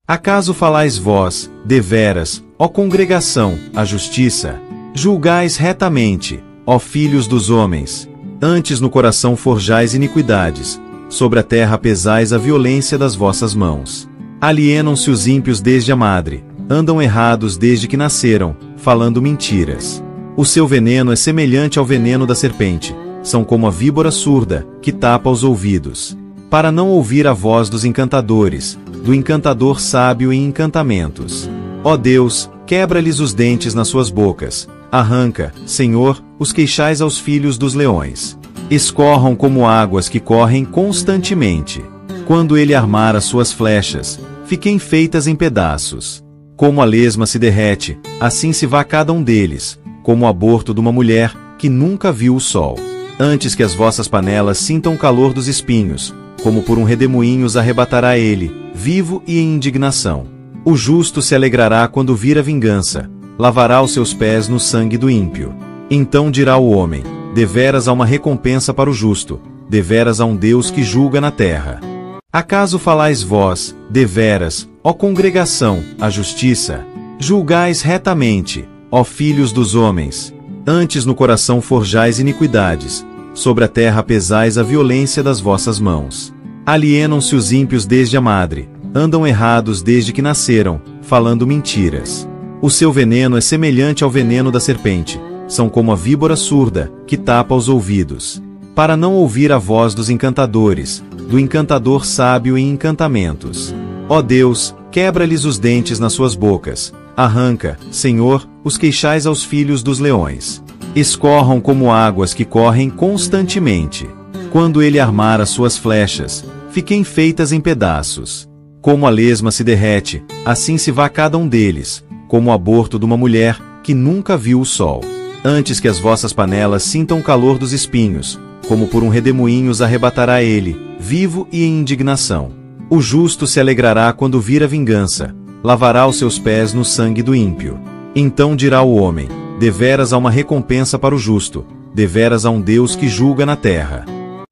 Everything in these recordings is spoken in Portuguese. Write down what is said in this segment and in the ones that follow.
Acaso falais vós, deveras, ó congregação, a justiça? Julgais retamente, ó filhos dos homens. Antes no coração forjais iniquidades, sobre a terra pesais a violência das vossas mãos. Alienam-se os ímpios desde a madre, andam errados desde que nasceram, falando mentiras. O seu veneno é semelhante ao veneno da serpente, são como a víbora surda, que tapa os ouvidos, para não ouvir a voz dos encantadores, do encantador sábio em encantamentos. Ó Deus, quebra-lhes os dentes nas suas bocas, arranca, Senhor, os queixais aos filhos dos leões. Escorram como águas que correm constantemente. Quando ele armar as suas flechas, fiquem feitas em pedaços. Como a lesma se derrete, assim se vá cada um deles, como o aborto de uma mulher que nunca viu o sol. Antes que as vossas panelas sintam o calor dos espinhos, como por um redemoinho os arrebatará ele, vivo e em indignação. O justo se alegrará quando vir a vingança, lavará os seus pés no sangue do ímpio. Então dirá o homem: deveras há uma recompensa para o justo, deveras há um Deus que julga na terra. Acaso falais vós, deveras, ó congregação, a justiça? Julgais retamente, ó filhos dos homens. Antes no coração forjais iniquidades, sobre a terra pesais a violência das vossas mãos. Alienam-se os ímpios desde a madre, andam errados desde que nasceram, falando mentiras. O seu veneno é semelhante ao veneno da serpente, são como a víbora surda, que tapa os ouvidos, para não ouvir a voz dos encantadores, do encantador sábio em encantamentos. Ó Deus, quebra-lhes os dentes nas suas bocas, arranca, Senhor, os queixais aos filhos dos leões. Escorram como águas que correm constantemente. Quando ele armar as suas flechas, fiquem feitas em pedaços. Como a lesma se derrete, assim se vá cada um deles, como o aborto de uma mulher que nunca viu o sol. Antes que as vossas panelas sintam o calor dos espinhos, como por um redemoinho os arrebatará ele, vivo e em indignação. O justo se alegrará quando vir a vingança, lavará os seus pés no sangue do ímpio. Então dirá o homem: deveras há uma recompensa para o justo, deveras há um Deus que julga na terra.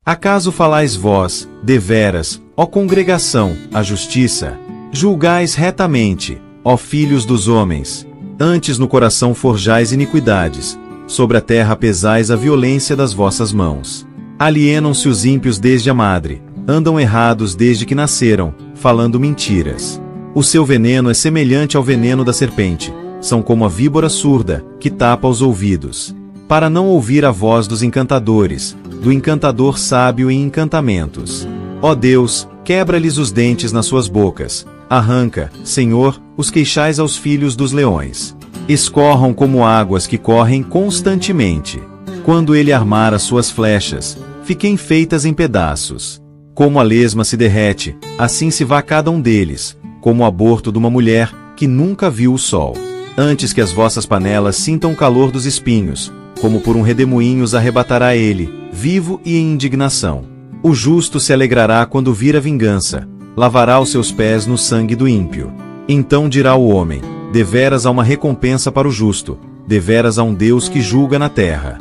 Acaso falais vós, deveras, ó congregação, a justiça? Julgais retamente, ó filhos dos homens. Antes no coração forjais iniquidades, sobre a terra pesais a violência das vossas mãos. Alienam-se os ímpios desde a madre, andam errados desde que nasceram, falando mentiras. O seu veneno é semelhante ao veneno da serpente, são como a víbora surda, que tapa os ouvidos, para não ouvir a voz dos encantadores, do encantador sábio em encantamentos. Ó Deus, quebra-lhes os dentes nas suas bocas, arranca, Senhor, os queixais aos filhos dos leões. Escorram como águas que correm constantemente. Quando ele armar as suas flechas, fiquem feitas em pedaços. Como a lesma se derrete, assim se vá cada um deles, como o aborto de uma mulher que nunca viu o sol. Antes que as vossas panelas sintam o calor dos espinhos, como por um redemoinho os arrebatará ele, vivo e em indignação. O justo se alegrará quando vir a vingança, lavará os seus pés no sangue do ímpio. Então dirá o homem: deveras há uma recompensa para o justo, deveras há um Deus que julga na terra.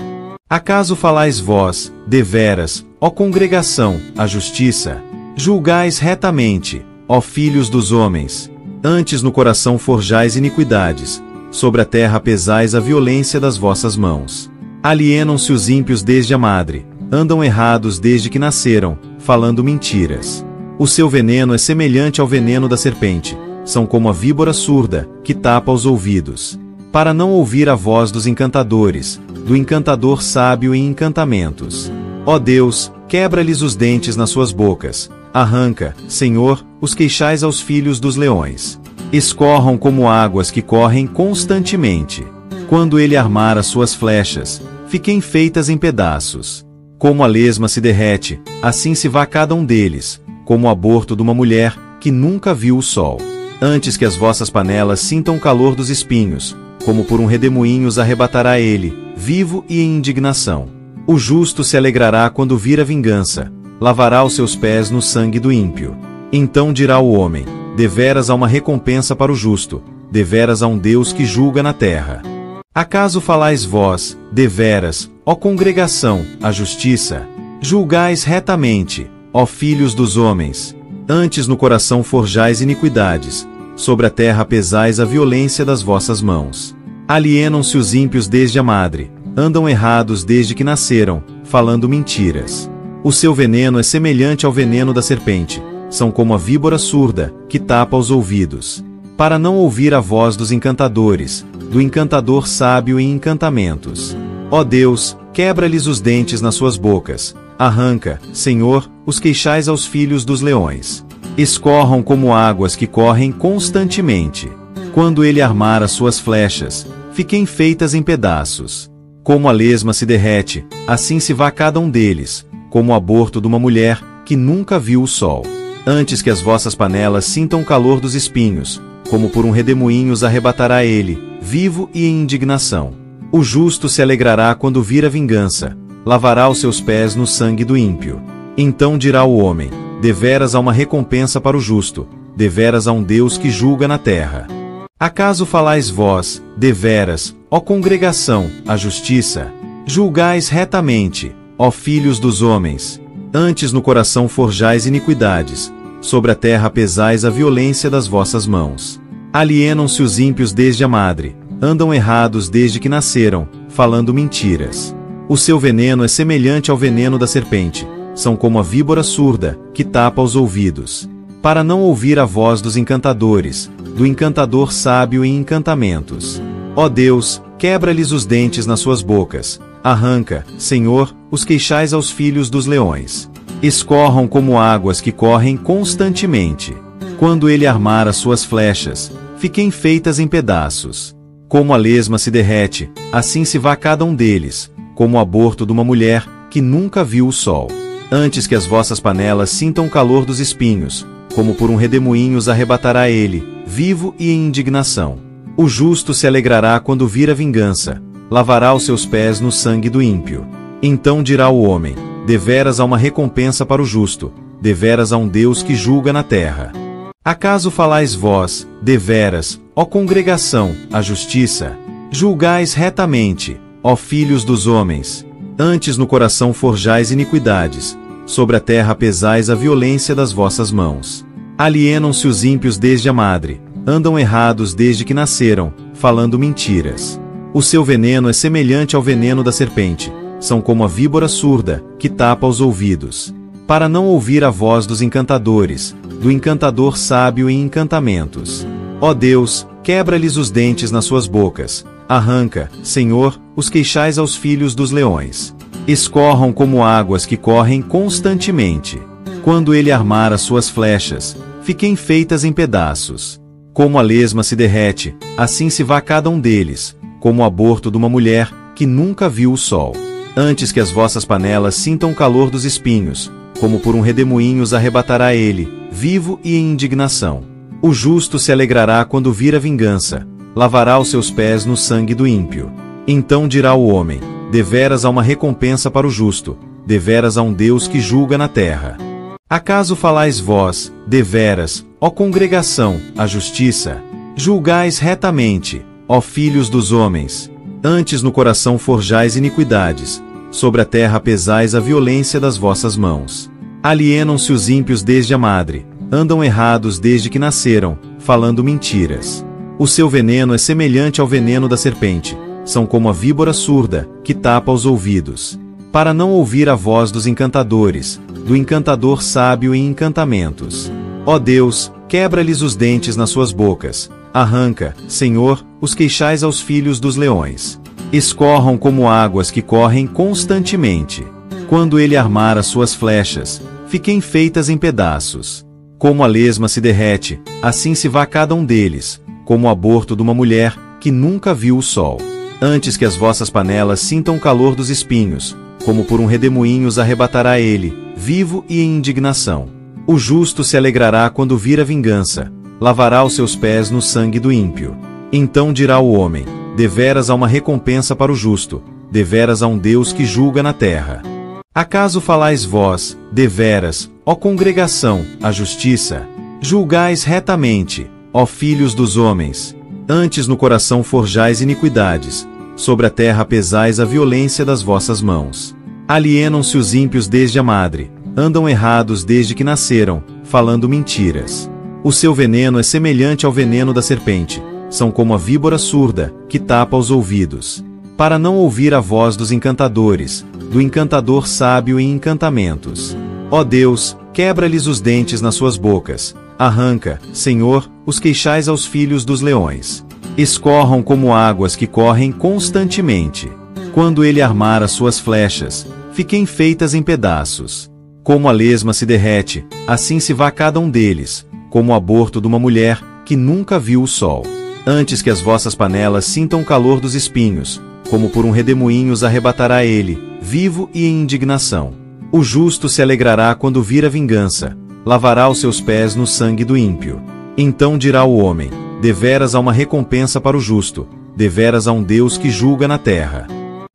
Acaso falais vós, deveras, ó congregação, a justiça? Julgais retamente, ó filhos dos homens. Antes no coração forjais iniquidades, sobre a terra pesais a violência das vossas mãos. Alienam-se os ímpios desde a madre, andam errados desde que nasceram, falando mentiras. O seu veneno é semelhante ao veneno da serpente, são como a víbora surda, que tapa os ouvidos, para não ouvir a voz dos encantadores, do encantador sábio em encantamentos. Ó Deus, quebra-lhes os dentes nas suas bocas, arranca, Senhor, os queixais aos filhos dos leões. Escorram como águas que correm constantemente. Quando ele armar as suas flechas, fiquem feitas em pedaços. Como a lesma se derrete, assim se vá cada um deles, como o aborto de uma mulher que nunca viu o sol. Antes que as vossas panelas sintam o calor dos espinhos, como por um redemoinho os arrebatará ele, vivo e em indignação. O justo se alegrará quando vir a vingança, lavará os seus pés no sangue do ímpio. Então dirá o homem: deveras há uma recompensa para o justo, deveras há um Deus que julga na terra. Acaso falais vós, deveras, ó congregação, a justiça? Julgais retamente, ó filhos dos homens. Antes no coração forjais iniquidades, sobre a terra pesais a violência das vossas mãos. Alienam-se os ímpios desde a madre, andam errados desde que nasceram, falando mentiras. O seu veneno é semelhante ao veneno da serpente, são como a víbora surda, que tapa os ouvidos, para não ouvir a voz dos encantadores, do encantador sábio em encantamentos. Ó Deus, quebra-lhes os dentes nas suas bocas, arranca, Senhor, os queixais aos filhos dos leões. Escorram como águas que correm constantemente. Quando ele armar as suas flechas, fiquem feitas em pedaços. Como a lesma se derrete, assim se vá cada um deles, como o aborto de uma mulher que nunca viu o sol. Antes que as vossas panelas sintam o calor dos espinhos, como por um redemoinho os arrebatará ele, vivo e em indignação. O justo se alegrará quando vir a vingança, lavará os seus pés no sangue do ímpio. Então dirá o homem: deveras há uma recompensa para o justo, deveras há um Deus que julga na terra. Acaso falais vós, deveras, ó congregação, a justiça? Julgais retamente, ó filhos dos homens. Antes no coração forjais iniquidades, sobre a terra pesais a violência das vossas mãos. Alienam-se os ímpios desde a madre, andam errados desde que nasceram, falando mentiras. O seu veneno é semelhante ao veneno da serpente, são como a víbora surda, que tapa os ouvidos, para não ouvir a voz dos encantadores, do encantador sábio em encantamentos. Ó Deus, quebra-lhes os dentes nas suas bocas, arranca, Senhor, os queixais aos filhos dos leões. Escorram como águas que correm constantemente. Quando ele armar as suas flechas, fiquem feitas em pedaços. Como a lesma se derrete, assim se vá cada um deles, como o aborto de uma mulher que nunca viu o sol. Antes que as vossas panelas sintam o calor dos espinhos, como por um redemoinho os arrebatará ele, vivo e em indignação. O justo se alegrará quando vir a vingança, lavará os seus pés no sangue do ímpio. Então dirá o homem: deveras há uma recompensa para o justo, deveras há um Deus que julga na terra. Acaso falais vós, deveras, ó congregação, a justiça? Julgais retamente, ó filhos dos homens. Antes no coração forjais iniquidades, sobre a terra pesais a violência das vossas mãos. Alienam-se os ímpios desde a madre, andam errados desde que nasceram, falando mentiras. O seu veneno é semelhante ao veneno da serpente, são como a víbora surda, que tapa os ouvidos, para não ouvir a voz dos encantadores, do encantador sábio em encantamentos. Ó Deus, quebra-lhes os dentes nas suas bocas, arranca, Senhor, os queixais aos filhos dos leões. Escorram como águas que correm constantemente. Quando ele armar as suas flechas, fiquem feitas em pedaços. Como a lesma se derrete, assim se vá cada um deles, como o aborto de uma mulher que nunca viu o sol. Antes que as vossas panelas sintam o calor dos espinhos, como por um redemoinho os arrebatará ele, vivo e em indignação. O justo se alegrará quando vir a vingança, lavará os seus pés no sangue do ímpio. Então dirá o homem: deveras há uma recompensa para o justo, deveras há um Deus que julga na terra. Acaso falais vós, deveras, ó congregação, a justiça? Julgais retamente, ó filhos dos homens. Antes no coração forjais iniquidades, sobre a terra pesais a violência das vossas mãos. Alienam-se os ímpios desde a madre, andam errados desde que nasceram, falando mentiras. O seu veneno é semelhante ao veneno da serpente, são como a víbora surda, que tapa os ouvidos, para não ouvir a voz dos encantadores, do encantador sábio em encantamentos. Ó Deus, quebra-lhes os dentes nas suas bocas, arranca, Senhor, os queixais aos filhos dos leões. Escorram como águas que correm constantemente. Quando ele armar as suas flechas, fiquem feitas em pedaços. Como a lesma se derrete, assim se vá cada um deles, como o aborto de uma mulher que nunca viu o sol. Antes que as vossas panelas sintam o calor dos espinhos, como por um redemoinho os arrebatará ele, vivo e em indignação. O justo se alegrará quando vir a vingança, lavará os seus pés no sangue do ímpio. Então dirá o homem: deveras há uma recompensa para o justo, deveras há um Deus que julga na terra. Acaso falais vós, deveras, ó congregação, a justiça? Julgais retamente, ó filhos dos homens. Antes no coração forjais iniquidades, sobre a terra pesais a violência das vossas mãos. Alienam-se os ímpios desde a madre, andam errados desde que nasceram, falando mentiras. O seu veneno é semelhante ao veneno da serpente, são como a víbora surda, que tapa os ouvidos, para não ouvir a voz dos encantadores, do encantador sábio em encantamentos. Ó Deus, quebra-lhes os dentes nas suas bocas, arranca, Senhor, os queixais aos filhos dos leões. Escorram como águas que correm constantemente. Quando ele armar as suas flechas, fiquem feitas em pedaços. Como a lesma se derrete, assim se vá cada um deles, como o aborto de uma mulher que nunca viu o sol. Antes que as vossas panelas sintam o calor dos espinhos, como por um redemoinho os arrebatará ele, vivo e em indignação. O justo se alegrará quando vir a vingança, lavará os seus pés no sangue do ímpio. Então dirá o homem: deveras há uma recompensa para o justo, deveras há um Deus que julga na terra.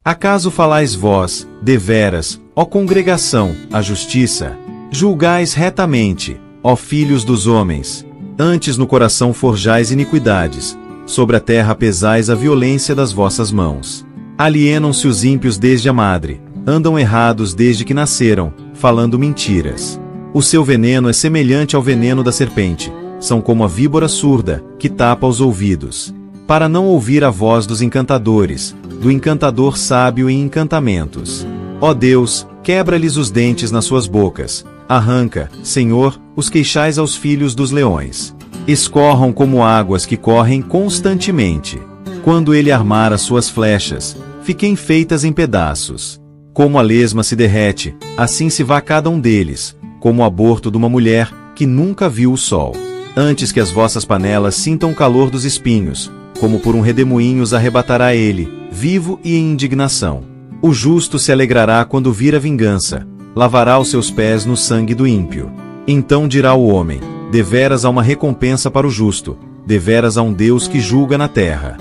Acaso falais vós, deveras, ó congregação, a justiça? Julgais retamente, ó filhos dos homens. Antes no coração forjais iniquidades, sobre a terra pesais a violência das vossas mãos. Alienam-se os ímpios desde a madre, andam errados desde que nasceram, falando mentiras. O seu veneno é semelhante ao veneno da serpente, são como a víbora surda, que tapa os ouvidos, para não ouvir a voz dos encantadores, do encantador sábio em encantamentos. Ó Deus, quebra-lhes os dentes nas suas bocas, arranca, Senhor, os queixais aos filhos dos leões. Escorram como águas que correm constantemente. Quando ele armar as suas flechas, fiquem feitas em pedaços. Como a lesma se derrete, assim se vá cada um deles, como o aborto de uma mulher que nunca viu o sol. Antes que as vossas panelas sintam o calor dos espinhos, como por um redemoinho os arrebatará ele, vivo e em indignação. O justo se alegrará quando vir a vingança, lavará os seus pés no sangue do ímpio. Então dirá o homem: deveras há uma recompensa para o justo, deveras há um Deus que julga na terra.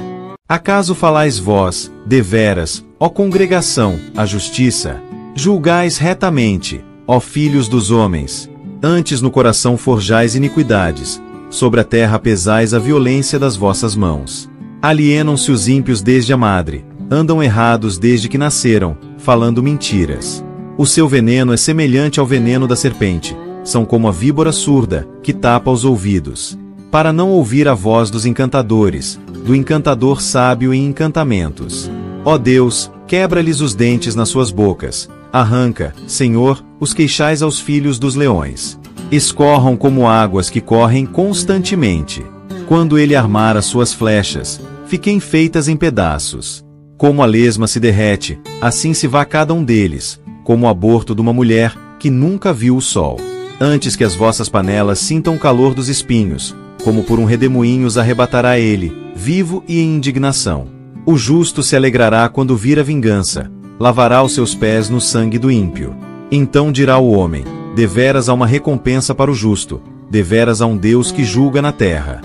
Acaso falais vós, deveras, ó congregação, a justiça? Julgais retamente, ó filhos dos homens. Antes no coração forjais iniquidades, sobre a terra pesais a violência das vossas mãos. Alienam-se os ímpios desde a madre, andam errados desde que nasceram, falando mentiras. O seu veneno é semelhante ao veneno da serpente, são como a víbora surda, que tapa os ouvidos, para não ouvir a voz dos encantadores, do encantador sábio em encantamentos. Ó Deus, quebra-lhes os dentes nas suas bocas, arranca, Senhor, os queixais aos filhos dos leões. Escorram como águas que correm constantemente. Quando ele armar as suas flechas, fiquem feitas em pedaços. Como a lesma se derrete, assim se vá cada um deles, como o aborto de uma mulher que nunca viu o sol. Antes que as vossas panelas sintam o calor dos espinhos, como por um redemoinho os arrebatará ele, vivo e em indignação. O justo se alegrará quando vir a vingança, lavará os seus pés no sangue do ímpio. Então dirá o homem: deveras há uma recompensa para o justo, deveras há um Deus que julga na terra.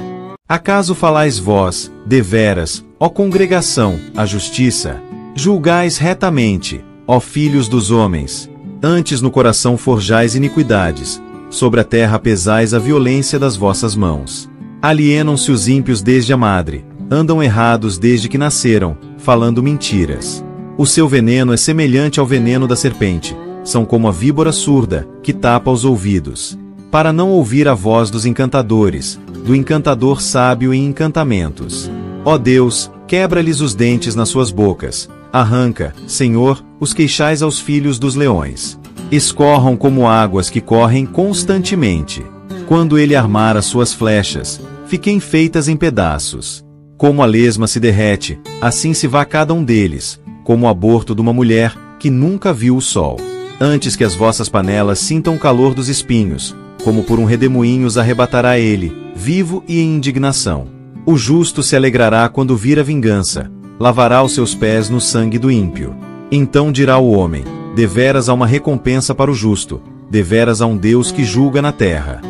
Acaso falais vós, deveras, ó congregação, a justiça? Julgais retamente, ó filhos dos homens. Antes no coração forjais iniquidades, sobre a terra pesais a violência das vossas mãos. Alienam-se os ímpios desde a madre, andam errados desde que nasceram, falando mentiras. O seu veneno é semelhante ao veneno da serpente, são como a víbora surda, que tapa os ouvidos, para não ouvir a voz dos encantadores, do encantador sábio em encantamentos. Ó Deus, quebra-lhes os dentes nas suas bocas, arranca, Senhor, os queixais aos filhos dos leões. Escorram como águas que correm constantemente. Quando ele armar as suas flechas, fiquem feitas em pedaços. Como a lesma se derrete, assim se vá cada um deles, como o aborto de uma mulher que nunca viu o sol. Antes que as vossas panelas sintam o calor dos espinhos, como por um redemoinho os arrebatará ele, vivo e em indignação. O justo se alegrará quando vir a vingança, lavará os seus pés no sangue do ímpio. Então dirá o homem: deveras há uma recompensa para o justo, deveras há um Deus que julga na terra.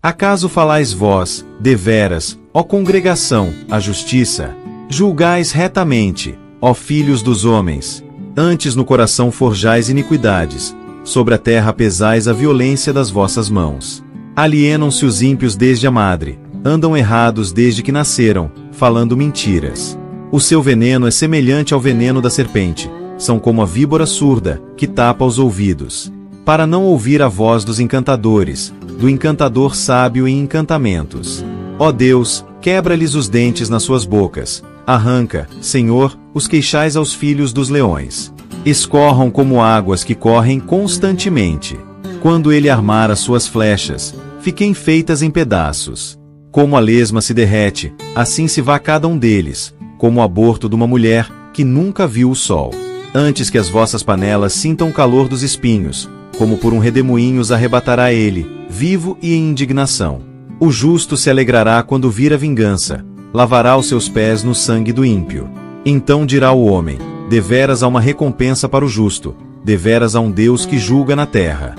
Acaso falais vós, deveras, ó congregação, a justiça? Julgais retamente, ó filhos dos homens. Antes no coração forjais iniquidades, sobre a terra pesais a violência das vossas mãos. Alienam-se os ímpios desde a madre, andam errados desde que nasceram, falando mentiras. O seu veneno é semelhante ao veneno da serpente, são como a víbora surda, que tapa os ouvidos, para não ouvir a voz dos encantadores, do encantador sábio em encantamentos. Ó Deus, quebra-lhes os dentes nas suas bocas, arranca, Senhor, os queixais aos filhos dos leões. Escorram como águas que correm constantemente. Quando ele armar as suas flechas, fiquem feitas em pedaços. Como a lesma se derrete, assim se vá cada um deles, como o aborto de uma mulher que nunca viu o sol. Antes que as vossas panelas sintam o calor dos espinhos, como por um redemoinho os arrebatará ele, vivo e em indignação. O justo se alegrará quando vir a vingança, lavará os seus pés no sangue do ímpio. Então dirá o homem: deveras há uma recompensa para o justo, deveras há um Deus que julga na terra.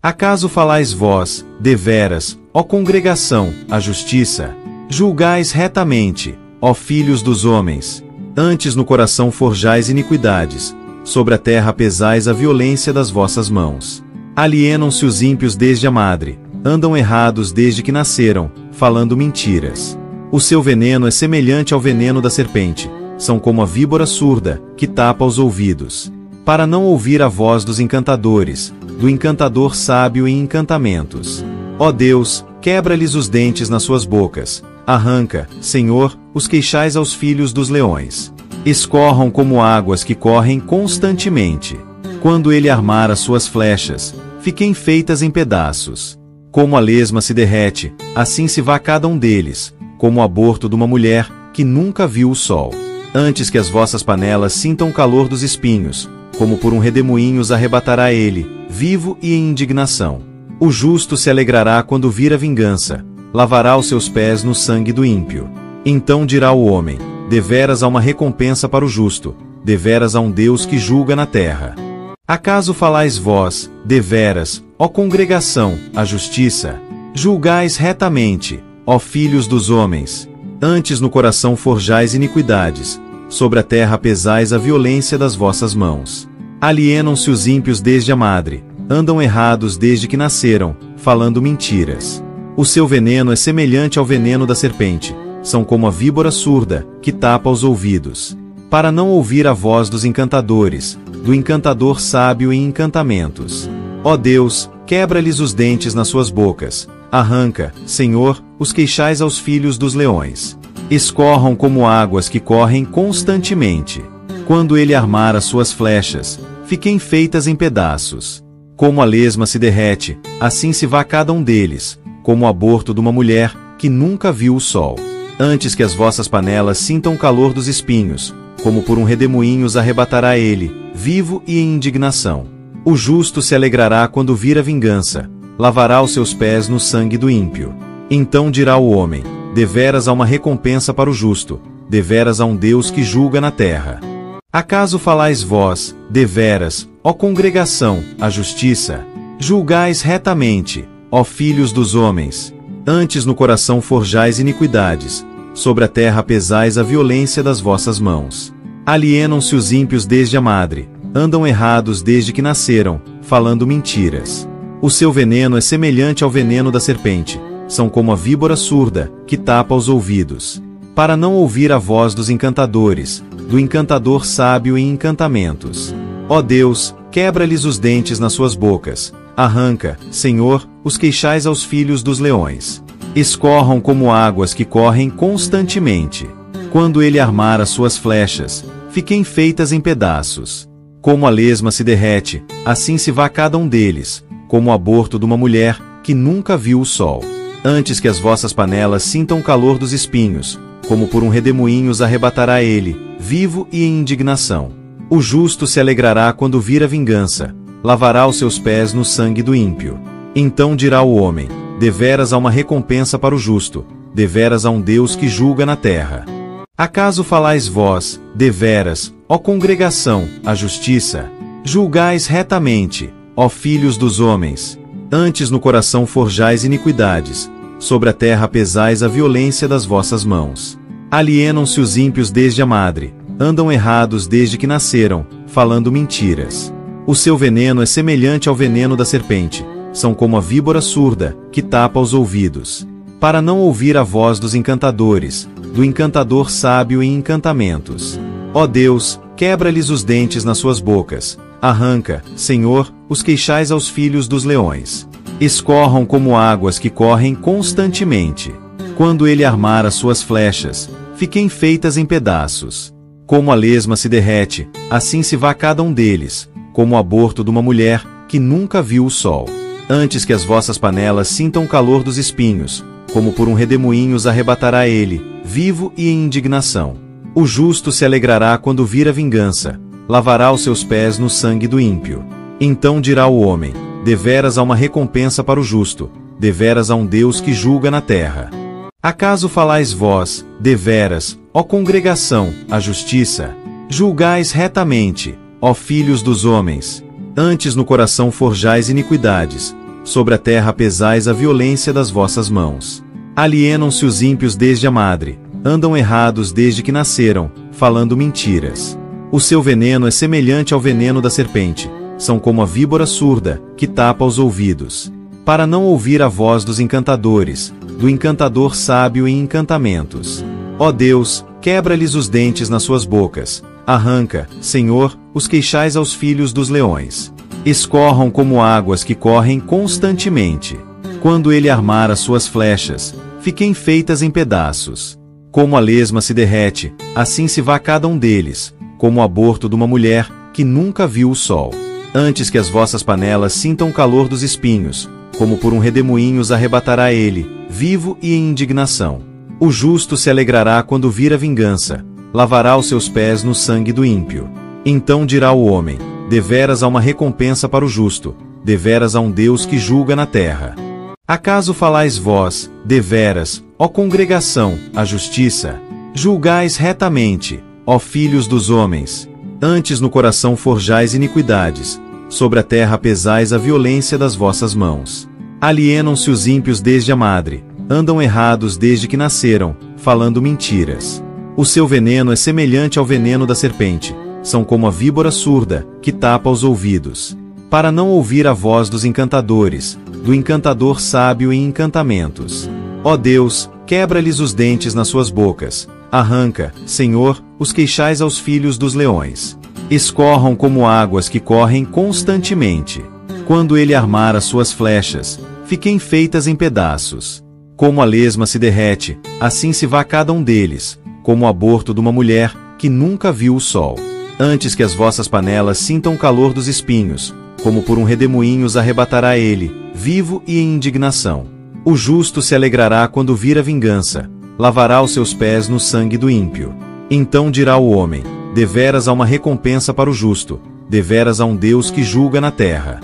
Acaso falais vós, deveras, ó congregação, a justiça? Julgais retamente, ó filhos dos homens. Antes no coração forjais iniquidades, sobre a terra pesais a violência das vossas mãos. Alienam-se os ímpios desde a madre, andam errados desde que nasceram, falando mentiras. O seu veneno é semelhante ao veneno da serpente, são como a víbora surda, que tapa os ouvidos, para não ouvir a voz dos encantadores, do encantador sábio em encantamentos. Ó Deus, quebra-lhes os dentes nas suas bocas, arranca, Senhor, os queixais aos filhos dos leões. Escorram como águas que correm constantemente. Quando ele armar as suas flechas, fiquem feitas em pedaços. Como a lesma se derrete, assim se vá cada um deles, como o aborto de uma mulher que nunca viu o sol. Antes que as vossas panelas sintam o calor dos espinhos, como por um redemoinho os arrebatará ele, vivo e em indignação. O justo se alegrará quando vir a vingança, lavará os seus pés no sangue do ímpio. Então dirá o homem: deveras há uma recompensa para o justo, deveras há um Deus que julga na terra. Acaso falais vós, deveras, ó congregação, a justiça? Julgais retamente, ó filhos dos homens. Antes no coração forjais iniquidades, sobre a terra pesais a violência das vossas mãos. Alienam-se os ímpios desde a madre, andam errados desde que nasceram, falando mentiras. O seu veneno é semelhante ao veneno da serpente, são como a víbora surda, que tapa os ouvidos, para não ouvir a voz dos encantadores, do encantador sábio em encantamentos. Ó Deus, quebra-lhes os dentes nas suas bocas, arranca, Senhor, os queixais aos filhos dos leões. Escorram como águas que correm constantemente. Quando ele armar as suas flechas, fiquem feitas em pedaços. Como a lesma se derrete, assim se vá cada um deles, como o aborto de uma mulher que nunca viu o sol. Antes que as vossas panelas sintam o calor dos espinhos, como por um redemoinho os arrebatará ele, vivo e em indignação. O justo se alegrará quando vir a vingança, lavará os seus pés no sangue do ímpio. Então dirá o homem: deveras há uma recompensa para o justo, deveras há um Deus que julga na terra. Acaso falais vós, deveras, ó congregação, a justiça? Julgais retamente, ó filhos dos homens. Antes no coração forjais iniquidades, sobre a terra pesais a violência das vossas mãos. Alienam-se os ímpios desde a madre, andam errados desde que nasceram, falando mentiras. O seu veneno é semelhante ao veneno da serpente, são como a víbora surda, que tapa os ouvidos, para não ouvir a voz dos encantadores, do encantador sábio em encantamentos. Ó Deus, quebra-lhes os dentes nas suas bocas, arranca, Senhor, os queixais aos filhos dos leões. Escorram como águas que correm constantemente. Quando ele armar as suas flechas, fiquem feitas em pedaços. Como a lesma se derrete, assim se vá cada um deles, como o aborto de uma mulher que nunca viu o sol. Antes que as vossas panelas sintam o calor dos espinhos, como por um redemoinho os arrebatará ele, vivo e em indignação. O justo se alegrará quando vir a vingança, lavará os seus pés no sangue do ímpio. Então dirá o homem: deveras há uma recompensa para o justo, deveras há um Deus que julga na terra. Acaso falais vós, deveras, ó congregação, a justiça? Julgais retamente, ó filhos dos homens. Antes no coração forjais iniquidades, sobre a terra pesais a violência das vossas mãos. Alienam-se os ímpios desde a madre, andam errados desde que nasceram, falando mentiras. O seu veneno é semelhante ao veneno da serpente, são como a víbora surda, que tapa os ouvidos, para não ouvir a voz dos encantadores, do encantador sábio em encantamentos. Ó Deus, quebra-lhes os dentes nas suas bocas, Arranca, Senhor, os queixais aos filhos dos leões. Escorram como águas que correm constantemente. Quando ele armar as suas flechas, fiquem feitas em pedaços. Como a lesma se derrete, assim se vá cada um deles, como o aborto de uma mulher que nunca viu o sol. Antes que as vossas panelas sintam o calor dos espinhos, como por um redemoinho os arrebatará ele, vivo e em indignação. O justo se alegrará quando vir a vingança, lavará os seus pés no sangue do ímpio. Então dirá o homem: deveras há uma recompensa para o justo, deveras há um Deus que julga na terra. Acaso falais vós, deveras, ó congregação, a justiça? Julgais retamente, ó filhos dos homens. Antes no coração forjais iniquidades, sobre a terra pesais a violência das vossas mãos. Alienam-se os ímpios desde a madre, andam errados desde que nasceram, falando mentiras. O seu veneno é semelhante ao veneno da serpente, são como a víbora surda, que tapa os ouvidos, para não ouvir a voz dos encantadores, do encantador sábio em encantamentos. Ó Deus, quebra-lhes os dentes nas suas bocas, arranca, Senhor, os queixais aos filhos dos leões. Escorram como águas que correm constantemente. Quando ele armar as suas flechas, fiquem feitas em pedaços. Como a lesma se derrete, assim se vá cada um deles, como o aborto de uma mulher que nunca viu o sol. Antes que as vossas panelas sintam o calor dos espinhos, como por um redemoinho os arrebatará ele, vivo e em indignação. O justo se alegrará quando vir a vingança, lavará os seus pés no sangue do ímpio. Então dirá o homem: deveras há uma recompensa para o justo, deveras há um Deus que julga na terra. Acaso falais vós, deveras, ó congregação, a justiça? Julgais retamente, ó filhos dos homens. Antes no coração forjais iniquidades, sobre a terra pesais a violência das vossas mãos. Alienam-se os ímpios desde a madre, andam errados desde que nasceram, falando mentiras. O seu veneno é semelhante ao veneno da serpente, são como a víbora surda, que tapa os ouvidos, para não ouvir a voz dos encantadores, do encantador sábio em encantamentos. Ó Deus, quebra-lhes os dentes nas suas bocas, arranca, Senhor, os queixais aos filhos dos leões. Escorram como águas que correm constantemente. Quando ele armar as suas flechas, fiquem feitas em pedaços. Como a lesma se derrete, assim se vá cada um deles, como o aborto de uma mulher que nunca viu o sol. Antes que as vossas panelas sintam o calor dos espinhos, como por um redemoinho os arrebatará ele, vivo e em indignação. O justo se alegrará quando vir a vingança, lavará os seus pés no sangue do ímpio. Então dirá o homem: deveras há uma recompensa para o justo, deveras há um Deus que julga na terra.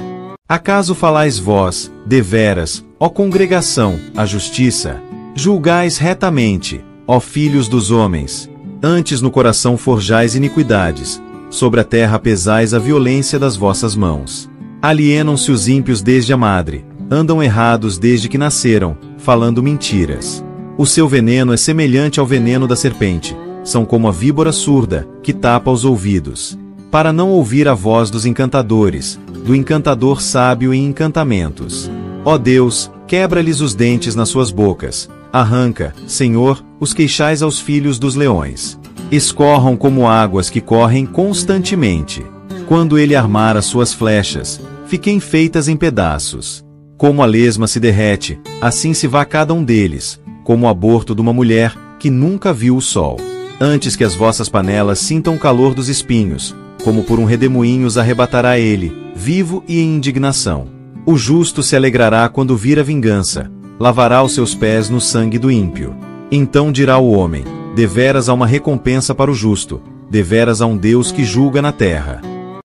Acaso falais vós, deveras, ó congregação, a justiça? Julgais retamente, ó filhos dos homens. Antes no coração forjais iniquidades, sobre a terra pesais a violência das vossas mãos. Alienam-se os ímpios desde a madre, andam errados desde que nasceram, falando mentiras. O seu veneno é semelhante ao veneno da serpente, são como a víbora surda, que tapa os ouvidos, para não ouvir a voz dos encantadores, do encantador sábio em encantamentos. Ó Deus, quebra-lhes os dentes nas suas bocas, arranca, Senhor, os queixais aos filhos dos leões. Escorram como águas que correm constantemente. Quando ele armar as suas flechas, fiquem feitas em pedaços. Como a lesma se derrete, assim se vá cada um deles, como o aborto de uma mulher que nunca viu o sol. Antes que as vossas panelas sintam o calor dos espinhos, como por um redemoinho os arrebatará ele, vivo e em indignação. O justo se alegrará quando vir a vingança, lavará os seus pés no sangue do ímpio. Então dirá o homem: deveras há uma recompensa para o justo, deveras há um Deus que julga na terra.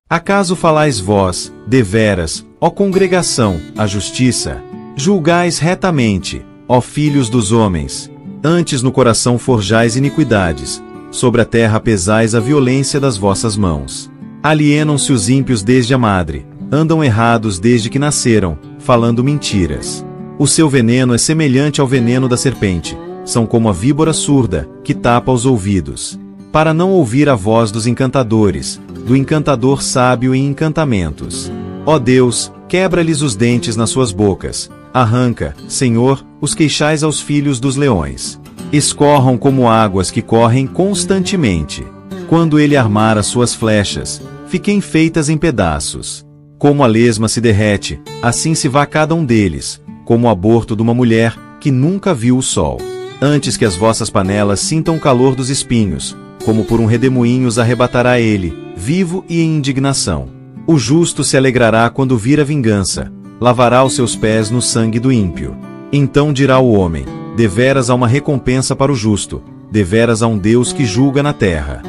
Acaso falais vós, deveras, ó congregação, a justiça? Julgais retamente, ó filhos dos homens. Antes no coração forjais iniquidades, sobre a terra pesais a violência das vossas mãos. Alienam-se os ímpios desde a madre, andam errados desde que nasceram, falando mentiras. O seu veneno é semelhante ao veneno da serpente, são como a víbora surda, que tapa os ouvidos, para não ouvir a voz dos encantadores, do encantador sábio em encantamentos. Ó Deus, quebra-lhes os dentes nas suas bocas, arranca, Senhor, os queixais aos filhos dos leões. Escorram como águas que correm constantemente. Quando ele armar as suas flechas, fiquem feitas em pedaços. Como a lesma se derrete, assim se vá cada um deles, como o aborto de uma mulher que nunca viu o sol. Antes que as vossas panelas sintam o calor dos espinhos, como por um redemoinho os arrebatará ele, vivo e em indignação. O justo se alegrará quando vir a vingança, lavará os seus pés no sangue do ímpio. Então dirá o homem: deveras há uma recompensa para o justo, deveras há um Deus que julga na terra.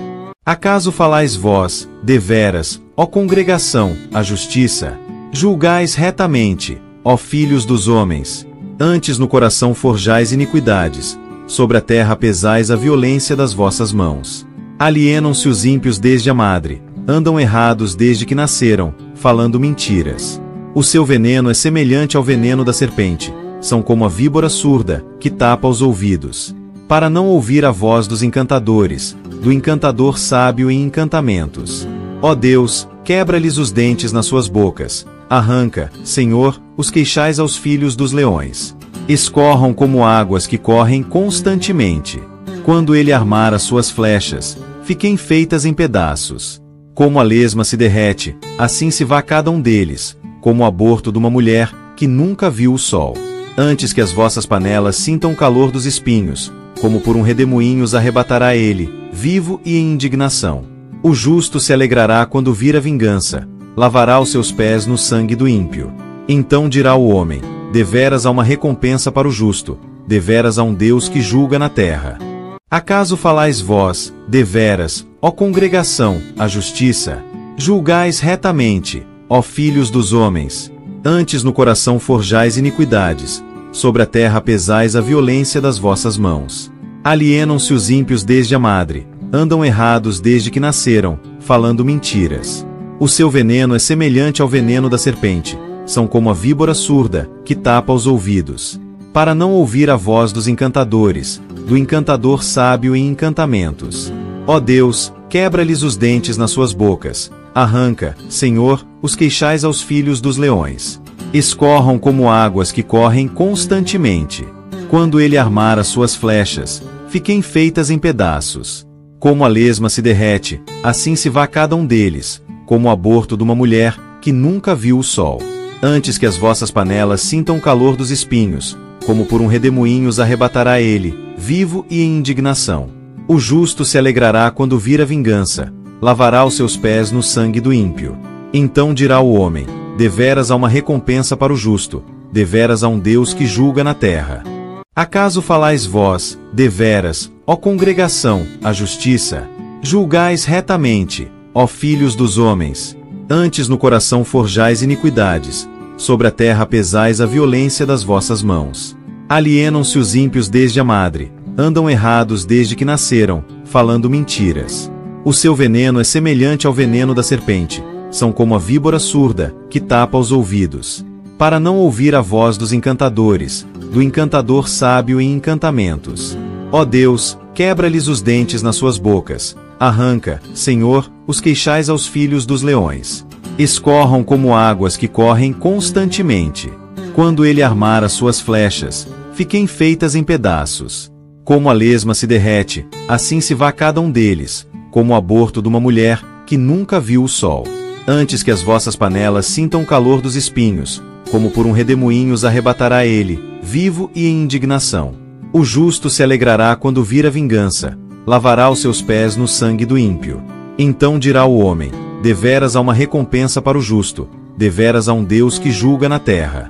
Acaso falais vós, deveras, ó congregação, a justiça? Julgais retamente, ó filhos dos homens. Antes no coração forjais iniquidades, sobre a terra pesais a violência das vossas mãos. Alienam-se os ímpios desde a madre, andam errados desde que nasceram, falando mentiras. O seu veneno é semelhante ao veneno da serpente, são como a víbora surda, que tapa os ouvidos, para não ouvir a voz dos encantadores, do encantador sábio em encantamentos. Ó Deus, quebra-lhes os dentes nas suas bocas, arranca, Senhor, os queixais aos filhos dos leões. Escorram como águas que correm constantemente. Quando ele armar as suas flechas, fiquem feitas em pedaços. Como a lesma se derrete, assim se vá cada um deles, como o aborto de uma mulher que nunca viu o sol. Antes que as vossas panelas sintam o calor dos espinhos, como por um redemoinho os arrebatará ele, vivo e em indignação. O justo se alegrará quando vir a vingança, lavará os seus pés no sangue do ímpio. Então dirá o homem: deveras há uma recompensa para o justo, deveras há um Deus que julga na terra. Acaso falais vós, deveras, ó congregação, a justiça? Julgais retamente, ó filhos dos homens. Antes no coração forjais iniquidades, sobre a terra pesais a violência das vossas mãos. Alienam-se os ímpios desde a madre, andam errados desde que nasceram, falando mentiras. O seu veneno é semelhante ao veneno da serpente, são como a víbora surda, que tapa os ouvidos, para não ouvir a voz dos encantadores, do encantador sábio em encantamentos. Ó Deus, quebra-lhes os dentes nas suas bocas, arranca, Senhor, os queixais aos filhos dos leões. Escorram como águas que correm constantemente. Quando ele armar as suas flechas, fiquem feitas em pedaços. Como a lesma se derrete, assim se vá cada um deles, como o aborto de uma mulher que nunca viu o sol. Antes que as vossas panelas sintam o calor dos espinhos, como por um redemoinho os arrebatará ele, vivo e em indignação. O justo se alegrará quando vir a vingança, lavará os seus pés no sangue do ímpio. Então dirá o homem: deveras há uma recompensa para o justo, deveras há um Deus que julga na terra. Acaso falais vós, deveras, ó congregação, a justiça? Julgais retamente, ó filhos dos homens. Antes no coração forjais iniquidades, sobre a terra pesais a violência das vossas mãos. Alienam-se os ímpios desde a madre, andam errados desde que nasceram, falando mentiras. O seu veneno é semelhante ao veneno da serpente, são como a víbora surda, que tapa os ouvidos, para não ouvir a voz dos encantadores, do encantador sábio em encantamentos. Ó Deus, quebra-lhes os dentes nas suas bocas, arranca, Senhor, os queixais aos filhos dos leões. Escorram como águas que correm constantemente. Quando ele armar as suas flechas, fiquem feitas em pedaços. Como a lesma se derrete, assim se vá cada um deles, como o aborto de uma mulher que nunca viu o sol. Antes que as vossas panelas sintam o calor dos espinhos, como por um redemoinho os arrebatará ele, vivo e em indignação. O justo se alegrará quando vir a vingança, lavará os seus pés no sangue do ímpio. Então dirá o homem: deveras há uma recompensa para o justo, deveras há um Deus que julga na terra.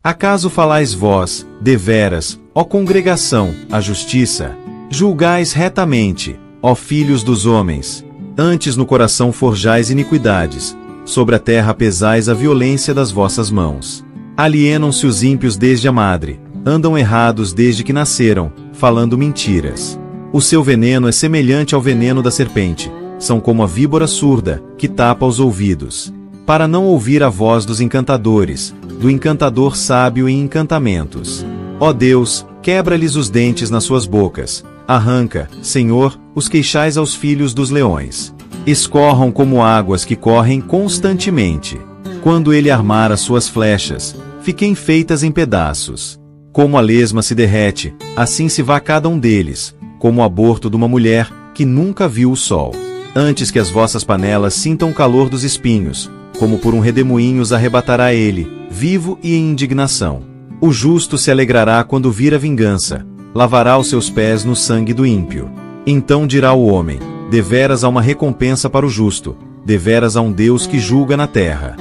Acaso falais vós, deveras, ó congregação, a justiça? Julgais retamente, ó filhos dos homens. Antes no coração forjais iniquidades, sobre a terra pesais a violência das vossas mãos. Alienam-se os ímpios desde a madre, andam errados desde que nasceram, falando mentiras. O seu veneno é semelhante ao veneno da serpente, são como a víbora surda, que tapa os ouvidos, para não ouvir a voz dos encantadores, do encantador sábio em encantamentos. Ó Deus, quebra-lhes os dentes nas suas bocas, arranca, Senhor, os queixais aos filhos dos leões. Escorram como águas que correm constantemente. Quando ele armar as suas flechas, fiquem feitas em pedaços. Como a lesma se derrete, assim se vá cada um deles, como o aborto de uma mulher que nunca viu o sol. Antes que as vossas panelas sintam o calor dos espinhos, como por um redemoinho os arrebatará ele, vivo e em indignação. O justo se alegrará quando vir a vingança, lavará os seus pés no sangue do ímpio. Então dirá o homem: deveras há uma recompensa para o justo, deveras há um Deus que julga na terra.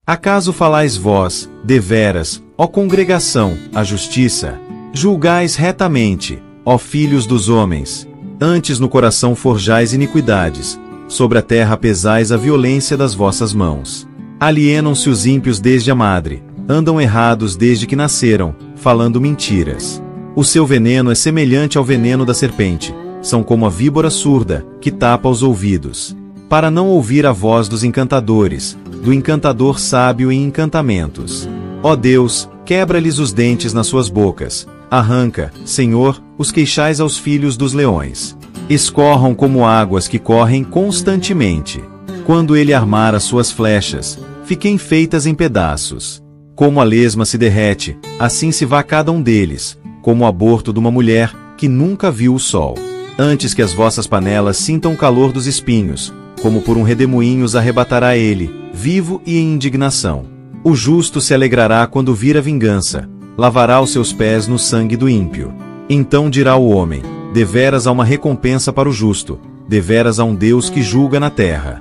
Acaso falais vós, deveras, ó congregação, a justiça? Julgais retamente, ó filhos dos homens. Antes no coração forjais iniquidades, sobre a terra pesais a violência das vossas mãos. Alienam-se os ímpios desde a madre, andam errados desde que nasceram, falando mentiras. O seu veneno é semelhante ao veneno da serpente, são como a víbora surda, que tapa os ouvidos, para não ouvir a voz dos encantadores, do encantador sábio em encantamentos. Ó Deus, quebra-lhes os dentes nas suas bocas, arranca, Senhor, os queixais aos filhos dos leões. Escorram como águas que correm constantemente. Quando ele armar as suas flechas, fiquem feitas em pedaços. Como a lesma se derrete, assim se vá cada um deles, como o aborto de uma mulher que nunca viu o sol. Antes que as vossas panelas sintam o calor dos espinhos, como por um redemoinho os arrebatará ele, vivo e em indignação. O justo se alegrará quando vir a vingança, lavará os seus pés no sangue do ímpio. Então dirá o homem: deveras há uma recompensa para o justo, deveras há um Deus que julga na terra.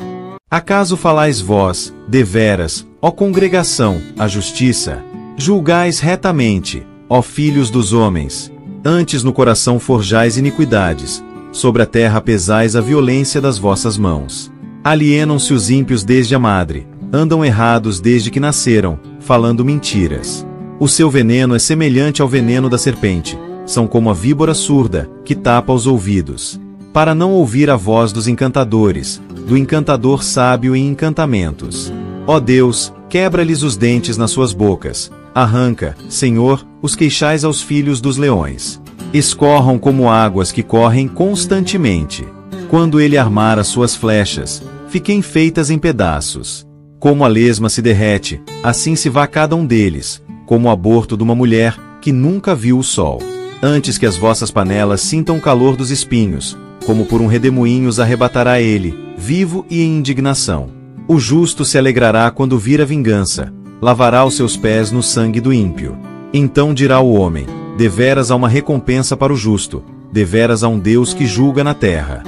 Acaso falais vós, deveras, ó congregação, a justiça? Julgais retamente, ó filhos dos homens. Antes no coração forjais iniquidades, sobre a terra pesais a violência das vossas mãos. Alienam-se os ímpios desde a madre, andam errados desde que nasceram, falando mentiras. O seu veneno é semelhante ao veneno da serpente, são como a víbora surda, que tapa os ouvidos, para não ouvir a voz dos encantadores, do encantador sábio em encantamentos. Ó Deus, quebra-lhes os dentes nas suas bocas, arranca, Senhor, os queixais aos filhos dos leões. Escorram como águas que correm constantemente. Quando ele armar as suas flechas, fiquem feitas em pedaços. Como a lesma se derrete, assim se vá cada um deles, como o aborto de uma mulher que nunca viu o sol. Antes que as vossas panelas sintam o calor dos espinhos, como por um redemoinho os arrebatará ele, vivo e em indignação. O justo se alegrará quando vir a vingança, lavará os seus pés no sangue do ímpio. Então dirá o homem: deveras há uma recompensa para o justo, deveras há um Deus que julga na terra.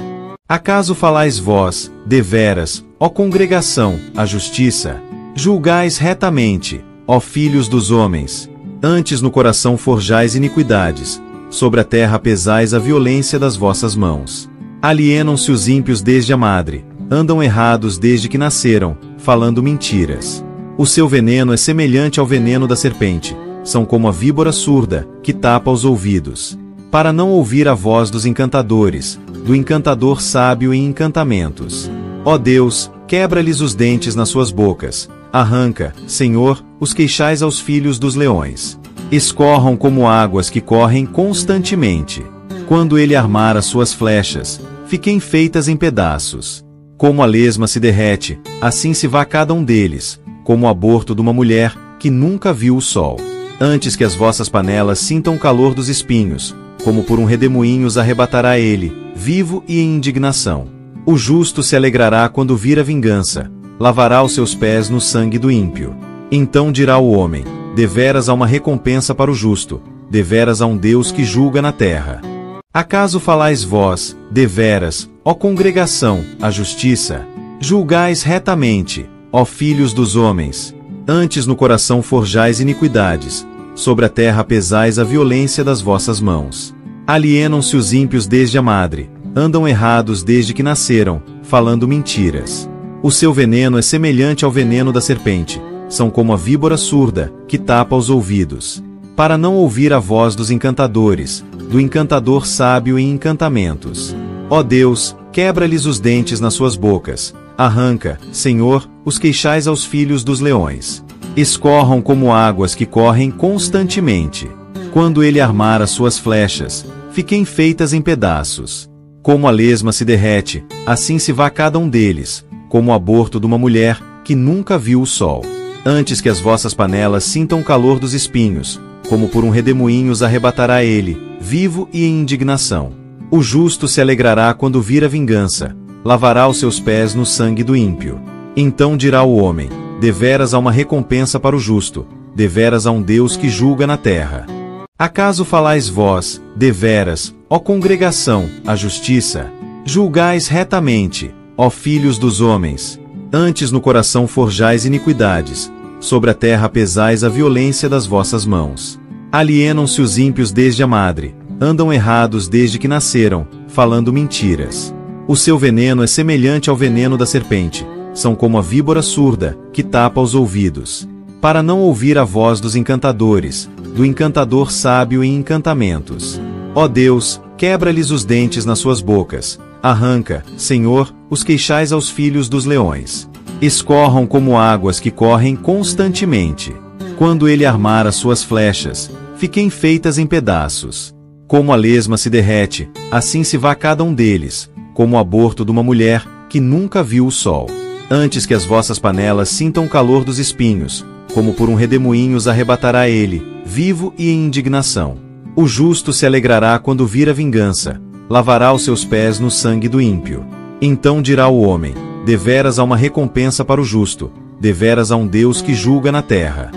Acaso falais vós, deveras, ó congregação, a justiça? Julgais retamente, ó filhos dos homens. Antes no coração forjais iniquidades, sobre a terra pesais a violência das vossas mãos. Alienam-se os ímpios desde a madre, andam errados desde que nasceram, falando mentiras. O seu veneno é semelhante ao veneno da serpente, são como a víbora surda, que tapa os ouvidos, para não ouvir a voz dos encantadores, do encantador sábio em encantamentos. Ó Deus, quebra-lhes os dentes nas suas bocas, arranca, Senhor, os queixais aos filhos dos leões. Escorram como águas que correm constantemente. Quando ele armar as suas flechas, fiquem feitas em pedaços. Como a lesma se derrete, assim se vá cada um deles, como o aborto de uma mulher que nunca viu o sol. Antes que as vossas panelas sintam o calor dos espinhos, como por um redemoinho os arrebatará ele, vivo e em indignação. O justo se alegrará quando vir a vingança, lavará os seus pés no sangue do ímpio. Então dirá o homem: deveras há uma recompensa para o justo, deveras há um Deus que julga na terra. Acaso falais vós, deveras, ó congregação, a justiça? Julgais retamente, ó filhos dos homens. Antes no coração forjais iniquidades, sobre a terra pesais a violência das vossas mãos. Alienam-se os ímpios desde a madre, andam errados desde que nasceram, falando mentiras. O seu veneno é semelhante ao veneno da serpente, são como a víbora surda, que tapa os ouvidos, para não ouvir a voz dos encantadores, do encantador sábio em encantamentos. Ó Deus, quebra-lhes os dentes nas suas bocas, arranca, Senhor, os queixais aos filhos dos leões. Escorram como águas que correm constantemente. Quando ele armar as suas flechas, fiquem feitas em pedaços. Como a lesma se derrete, assim se vá cada um deles, como o aborto de uma mulher que nunca viu o sol. Antes que as vossas panelas sintam o calor dos espinhos, como por um redemoinho os arrebatará ele, vivo e em indignação. O justo se alegrará quando vir a vingança, lavará os seus pés no sangue do ímpio. Então dirá o homem: deveras há uma recompensa para o justo, deveras há um Deus que julga na terra. Acaso falais vós, deveras, ó congregação, a justiça? Julgais retamente, ó filhos dos homens. Antes no coração forjais iniquidades, sobre a terra pesais a violência das vossas mãos. Alienam-se os ímpios desde a madre, andam errados desde que nasceram, falando mentiras. O seu veneno é semelhante ao veneno da serpente, são como a víbora surda, que tapa os ouvidos, para não ouvir a voz dos encantadores, do encantador sábio em encantamentos. Ó Deus, quebra-lhes os dentes nas suas bocas, arranca, Senhor, os queixais aos filhos dos leões. Escorram como águas que correm constantemente. Quando ele armar as suas flechas, fiquem feitas em pedaços. Como a lesma se derrete, assim se vá cada um deles, como o aborto de uma mulher que nunca viu o sol. Antes que as vossas panelas sintam o calor dos espinhos, como por um redemoinho os arrebatará ele, vivo e em indignação. O justo se alegrará quando vir a vingança, lavará os seus pés no sangue do ímpio. Então dirá o homem: deveras há uma recompensa para o justo, deveras há um Deus que julga na terra.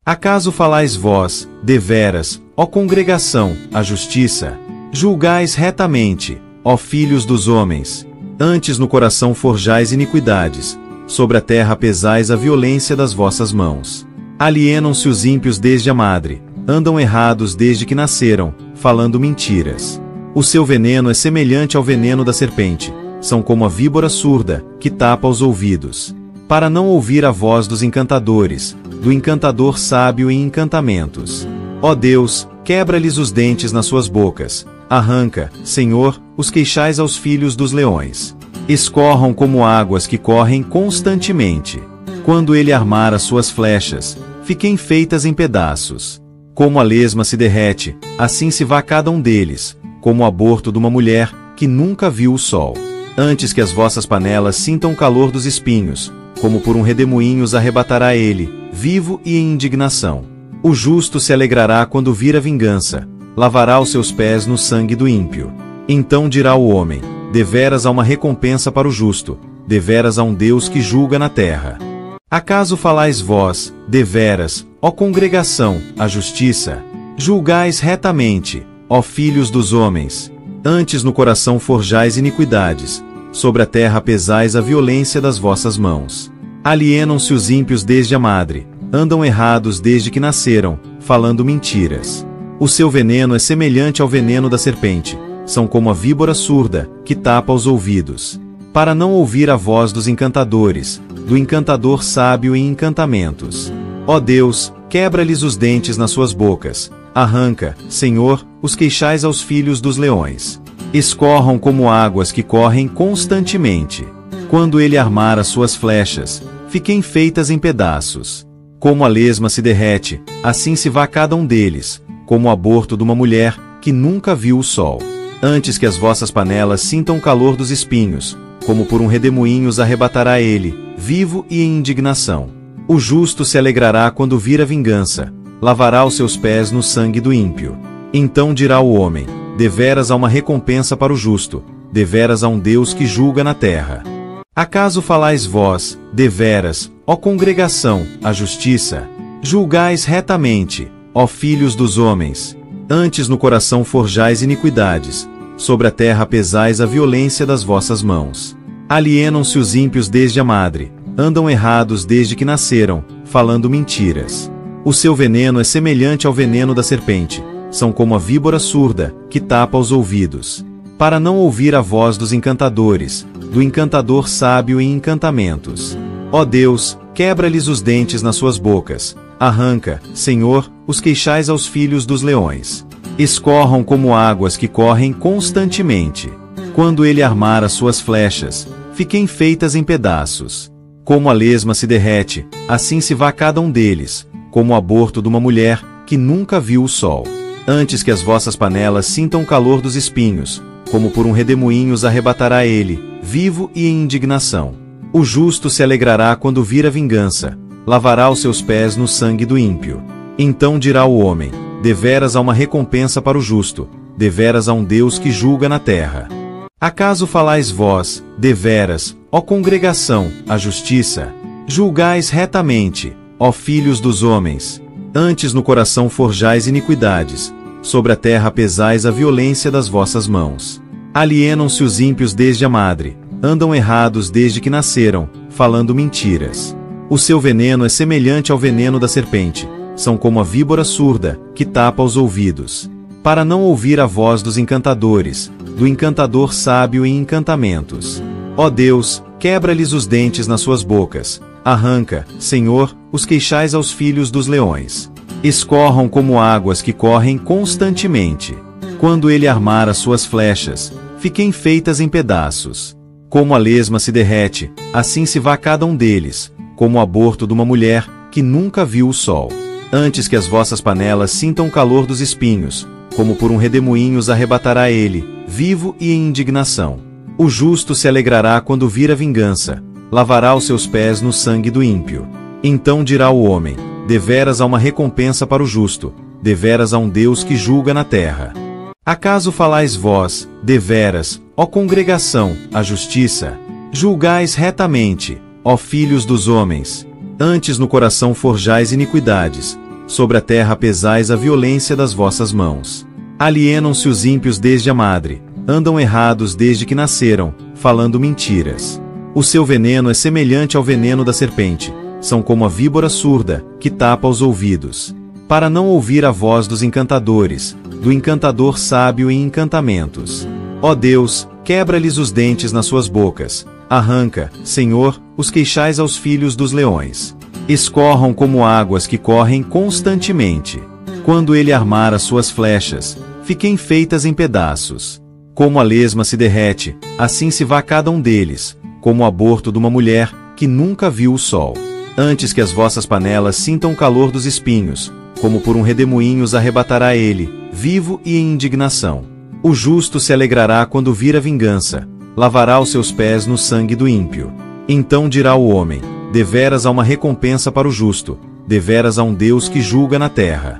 Acaso falais vós, deveras, ó congregação, a justiça? Julgais retamente, ó filhos dos homens. Antes no coração forjais iniquidades, sobre a terra pesais a violência das vossas mãos. Alienam-se os ímpios desde a madre, andam errados desde que nasceram, falando mentiras. O seu veneno é semelhante ao veneno da serpente, são como a víbora surda, que tapa os ouvidos, para não ouvir a voz dos encantadores, do encantador sábio em encantamentos. Ó Deus, quebra-lhes os dentes nas suas bocas, arranca, Senhor, os queixais aos filhos dos leões. Escorram como águas que correm constantemente. Quando ele armar as suas flechas, fiquem feitas em pedaços. Como a lesma se derrete, assim se vá cada um deles, como o aborto de uma mulher que nunca viu o sol. Antes que as vossas panelas sintam o calor dos espinhos, como por um redemoinho os arrebatará ele, vivo e em indignação. O justo se alegrará quando vir a vingança, lavará os seus pés no sangue do ímpio. Então dirá o homem: deveras há uma recompensa para o justo, deveras há um Deus que julga na terra. Acaso falais vós, deveras, ó congregação, a justiça? Julgais retamente, ó filhos dos homens. Antes no coração forjais iniquidades, sobre a terra pesais a violência das vossas mãos. Alienam-se os ímpios desde a madre, andam errados desde que nasceram, falando mentiras. O seu veneno é semelhante ao veneno da serpente, são como a víbora surda, que tapa os ouvidos, para não ouvir a voz dos encantadores, do encantador sábio em encantamentos. Ó Deus, quebra-lhes os dentes nas suas bocas, arranca, Senhor, os queixais aos filhos dos leões. Escorram como águas que correm constantemente. Quando ele armar as suas flechas, fiquem feitas em pedaços. Como a lesma se derrete, assim se vá cada um deles, como o aborto de uma mulher que nunca viu o sol. Antes que as vossas panelas sintam o calor dos espinhos, como por um redemoinho os arrebatará ele, vivo e em indignação. O justo se alegrará quando vir a vingança, lavará os seus pés no sangue do ímpio. Então dirá o homem: deveras há uma recompensa para o justo, deveras há um Deus que julga na terra. Acaso falais vós, deveras, ó congregação, a justiça? Julgais retamente, ó filhos dos homens. Antes no coração forjais iniquidades, sobre a terra pesais a violência das vossas mãos. Alienam-se os ímpios desde a madre, andam errados desde que nasceram, falando mentiras. O seu veneno é semelhante ao veneno da serpente, são como a víbora surda, que tapa os ouvidos, para não ouvir a voz dos encantadores, do encantador sábio em encantamentos. Ó Deus, quebra-lhes os dentes nas suas bocas, arranca, Senhor, os queixais aos filhos dos leões. Escorram como águas que correm constantemente. Quando ele armar as suas flechas, fiquem feitas em pedaços. Como a lesma se derrete, assim se vá cada um deles, como o aborto de uma mulher que nunca viu o sol. Antes que as vossas panelas sintam o calor dos espinhos, como por um redemoinho os arrebatará ele, vivo e em indignação. O justo se alegrará quando vir a vingança, lavará os seus pés no sangue do ímpio. Então dirá o homem: deveras há uma recompensa para o justo, deveras há um Deus que julga na terra. Acaso falais vós, deveras, ó congregação, a justiça? Julgais retamente, ó filhos dos homens. Antes no coração forjais iniquidades, sobre a terra pesais a violência das vossas mãos. Alienam-se os ímpios desde a madre, andam errados desde que nasceram, falando mentiras. O seu veneno é semelhante ao veneno da serpente, são como a víbora surda, que tapa os ouvidos, para não ouvir a voz dos encantadores, do encantador sábio em encantamentos. Ó Deus, quebra-lhes os dentes nas suas bocas, arranca, Senhor, os queixais aos filhos dos leões. Escorram como águas que correm constantemente. Quando ele armar as suas flechas, fiquem feitas em pedaços. Como a lesma se derrete, assim se vá cada um deles, como o aborto de uma mulher que nunca viu o sol. Antes que as vossas panelas sintam o calor dos espinhos, como por um redemoinho os arrebatará ele, vivo e em indignação. O justo se alegrará quando vir a vingança, lavará os seus pés no sangue do ímpio. Então dirá o homem, deveras há uma recompensa para o justo, deveras há um Deus que julga na terra. Acaso falais vós, deveras, ó congregação, a justiça? Julgais retamente, ó filhos dos homens. Antes no coração forjais iniquidades, sobre a terra pesais a violência das vossas mãos. Alienam-se os ímpios desde a madre, andam errados desde que nasceram, falando mentiras. O seu veneno é semelhante ao veneno da serpente, são como a víbora surda, que tapa os ouvidos, para não ouvir a voz dos encantadores, do encantador sábio em encantamentos. Ó Deus, quebra-lhes os dentes nas suas bocas, arranca, Senhor, os queixais aos filhos dos leões. Escorram como águas que correm constantemente. Quando ele armar as suas flechas, fiquem feitas em pedaços. Como a lesma se derrete, assim se vá cada um deles, como o aborto de uma mulher que nunca viu o sol. Antes que as vossas panelas sintam o calor dos espinhos, como por um redemoinho os arrebatará ele, vivo e em indignação. O justo se alegrará quando vir a vingança, lavará os seus pés no sangue do ímpio. Então dirá o homem, deveras há uma recompensa para o justo, deveras há um Deus que julga na terra.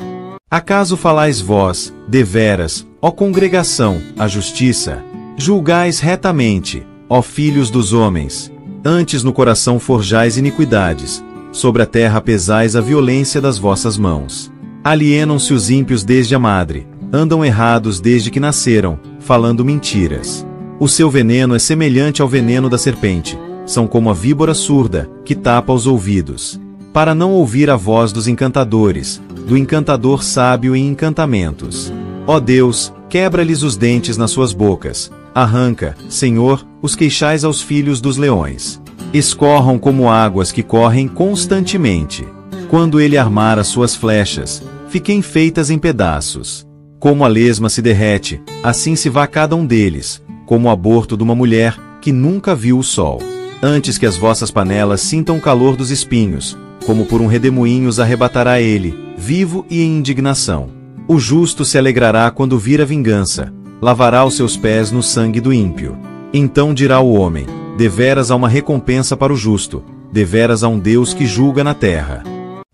Acaso falais vós, deveras, ó congregação, a justiça? Julgais retamente, ó filhos dos homens. Antes no coração forjais iniquidades, sobre a terra pesais a violência das vossas mãos. Alienam-se os ímpios desde a madre, andam errados desde que nasceram, falando mentiras. O seu veneno é semelhante ao veneno da serpente, são como a víbora surda, que tapa os ouvidos, para não ouvir a voz dos encantadores, do encantador sábio em encantamentos. Ó Deus, quebra-lhes os dentes nas suas bocas, arranca, Senhor, os queixais aos filhos dos leões. Escorram como águas que correm constantemente. Quando ele armar as suas flechas, fiquem feitas em pedaços. Como a lesma se derrete, assim se vá cada um deles, como o aborto de uma mulher que nunca viu o sol. Antes que as vossas panelas sintam o calor dos espinhos, como por um redemoinho os arrebatará ele, vivo e em indignação. O justo se alegrará quando vir a vingança, lavará os seus pés no sangue do ímpio. Então dirá o homem, deveras há uma recompensa para o justo, deveras há um Deus que julga na terra.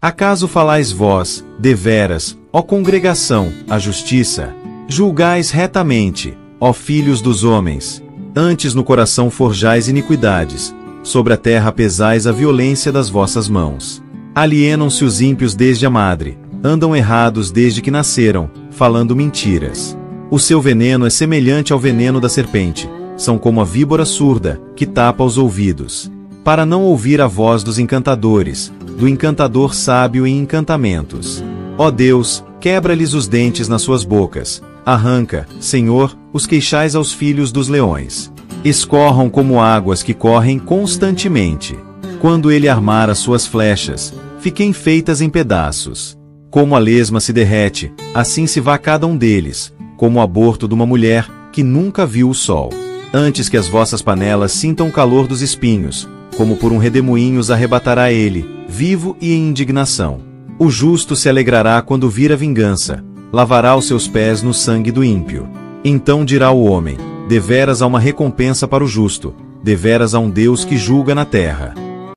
Acaso falais vós, deveras, ó congregação, a justiça? Julgais retamente, ó filhos dos homens. Antes no coração forjais iniquidades, sobre a terra pesais a violência das vossas mãos. Alienam-se os ímpios desde a madre, andam errados desde que nasceram, falando mentiras. O seu veneno é semelhante ao veneno da serpente, são como a víbora surda, que tapa os ouvidos, para não ouvir a voz dos encantadores, do encantador sábio em encantamentos. Ó Deus, quebra-lhes os dentes nas suas bocas, arranca, Senhor, os queixais aos filhos dos leões. Escorram como águas que correm constantemente. Quando ele armar as suas flechas, fiquem feitas em pedaços. Como a lesma se derrete, assim se vá cada um deles, como o aborto de uma mulher que nunca viu o sol. Antes que as vossas panelas sintam o calor dos espinhos, como por um redemoinho os arrebatará ele, vivo e em indignação. O justo se alegrará quando vir a vingança, lavará os seus pés no sangue do ímpio. Então dirá o homem, deveras há uma recompensa para o justo, deveras há um Deus que julga na terra.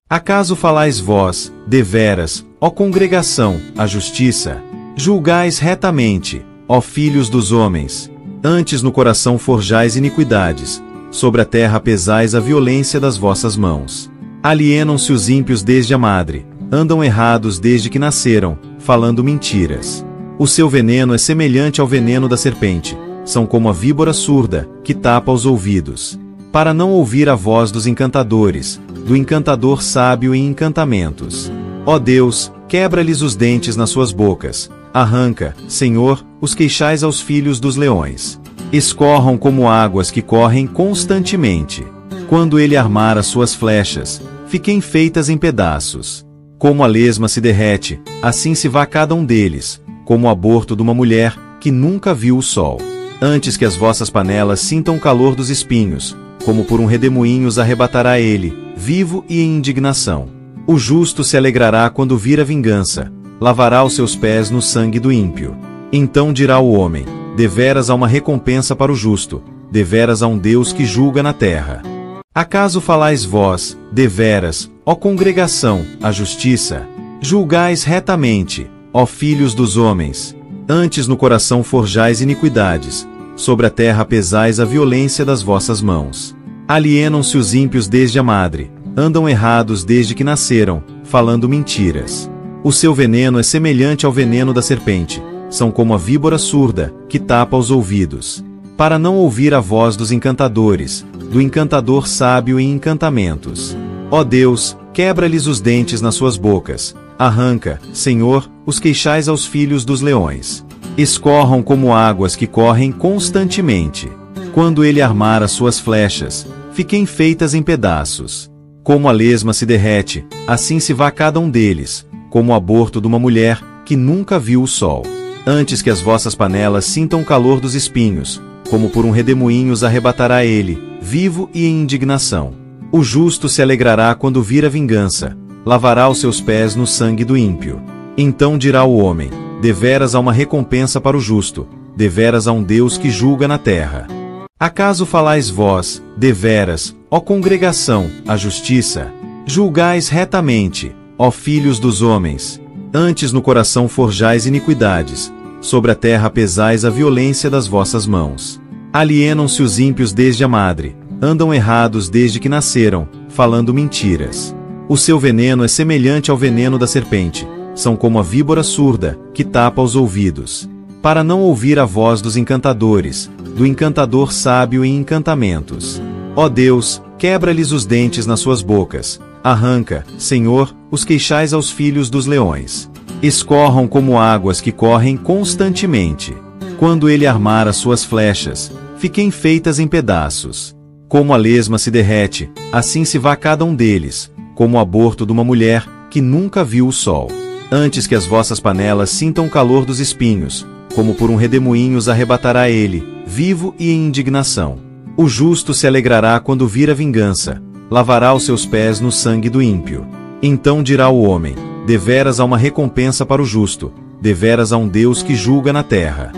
Acaso falais vós, deveras, ó congregação, a justiça? Julgais retamente, ó filhos dos homens. Antes no coração forjais iniquidades, sobre a terra pesais a violência das vossas mãos. Alienam-se os ímpios desde a madre, andam errados desde que nasceram, falando mentiras. O seu veneno é semelhante ao veneno da serpente, são como a víbora surda, que tapa os ouvidos, para não ouvir a voz dos encantadores, do encantador sábio em encantamentos. Ó Deus, quebra-lhes os dentes nas suas bocas, arranca, Senhor, os queixais aos filhos dos leões. Escorram como águas que correm constantemente. Quando ele armar as suas flechas, fiquem feitas em pedaços. Como a lesma se derrete, assim se vá cada um deles, como o aborto de uma mulher que nunca viu o sol. Antes que as vossas panelas sintam o calor dos espinhos, como por um redemoinho os arrebatará ele, vivo e em indignação. O justo se alegrará quando vir a vingança, lavará os seus pés no sangue do ímpio. Então dirá o homem: deveras há uma recompensa para o justo, deveras há um Deus que julga na terra. Acaso falais vós, deveras, ó congregação, a justiça? Julgais retamente, ó filhos dos homens. Antes no coração forjais iniquidades, sobre a terra pesais a violência das vossas mãos. Alienam-se os ímpios desde a madre, andam errados desde que nasceram, falando mentiras. O seu veneno é semelhante ao veneno da serpente, são como a víbora surda, que tapa os ouvidos, para não ouvir a voz dos encantadores, do encantador sábio em encantamentos. Ó Deus, quebra-lhes os dentes nas suas bocas, arranca, Senhor, os queixais aos filhos dos leões. Escorram como águas que correm constantemente. Quando ele armar as suas flechas, fiquem feitas em pedaços. Como a lesma se derrete, assim se vá cada um deles, como o aborto de uma mulher que nunca viu o sol. Antes que as vossas panelas sintam o calor dos espinhos, como por um redemoinho os arrebatará ele, vivo e em indignação. O justo se alegrará quando vir a vingança, lavará os seus pés no sangue do ímpio. Então dirá o homem: deveras há uma recompensa para o justo, deveras há um Deus que julga na terra. Acaso falais vós, deveras, ó congregação, a justiça? Julgais retamente, ó filhos dos homens. Antes no coração forjais iniquidades, sobre a terra pesais a violência das vossas mãos. Alienam-se os ímpios desde a madre, andam errados desde que nasceram, falando mentiras. O seu veneno é semelhante ao veneno da serpente, são como a víbora surda, que tapa os ouvidos, para não ouvir a voz dos encantadores, do encantador sábio em encantamentos. Ó Deus, quebra-lhes os dentes nas suas bocas, arranca, Senhor, os queixais aos filhos dos leões. Escorram como águas que correm constantemente. Quando ele armar as suas flechas, fiquem feitas em pedaços. Como a lesma se derrete, assim se vá cada um deles, como o aborto de uma mulher que nunca viu o sol. Antes que as vossas panelas sintam o calor dos espinhos, como por um redemoinho os arrebatará ele, vivo e em indignação. O justo se alegrará quando vir a vingança, lavará os seus pés no sangue do ímpio. Então dirá o homem: deveras há uma recompensa para o justo, deveras há um Deus que julga na terra.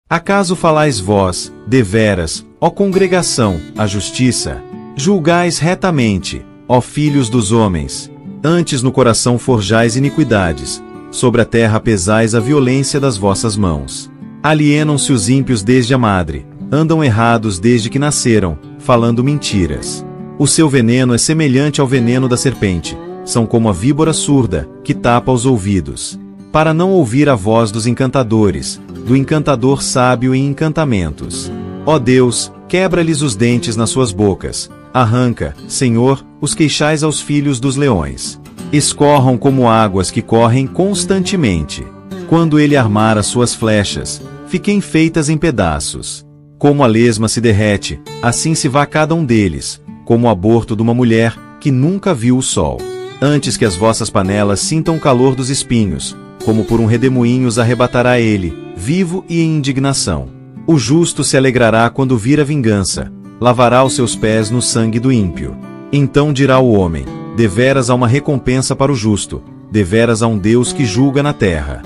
Acaso falais vós, deveras, ó congregação, a justiça? Julgais retamente, ó filhos dos homens. Antes no coração forjais iniquidades, sobre a terra pesais a violência das vossas mãos. Alienam-se os ímpios desde a madre, andam errados desde que nasceram, falando mentiras. O seu veneno é semelhante ao veneno da serpente, são como a víbora surda, que tapa os ouvidos, para não ouvir a voz dos encantadores, do encantador sábio em encantamentos. Ó Deus, quebra-lhes os dentes nas suas bocas, arranca, Senhor, os queixais aos filhos dos leões. Escorram como águas que correm constantemente. Quando ele armar as suas flechas, fiquem feitas em pedaços. Como a lesma se derrete, assim se vá cada um deles, como o aborto de uma mulher que nunca viu o sol. Antes que as vossas panelas sintam o calor dos espinhos, como por um redemoinho os arrebatará ele, vivo e em indignação. O justo se alegrará quando vir a vingança, lavará os seus pés no sangue do ímpio. Então dirá o homem: deveras há uma recompensa para o justo, deveras há um Deus que julga na terra.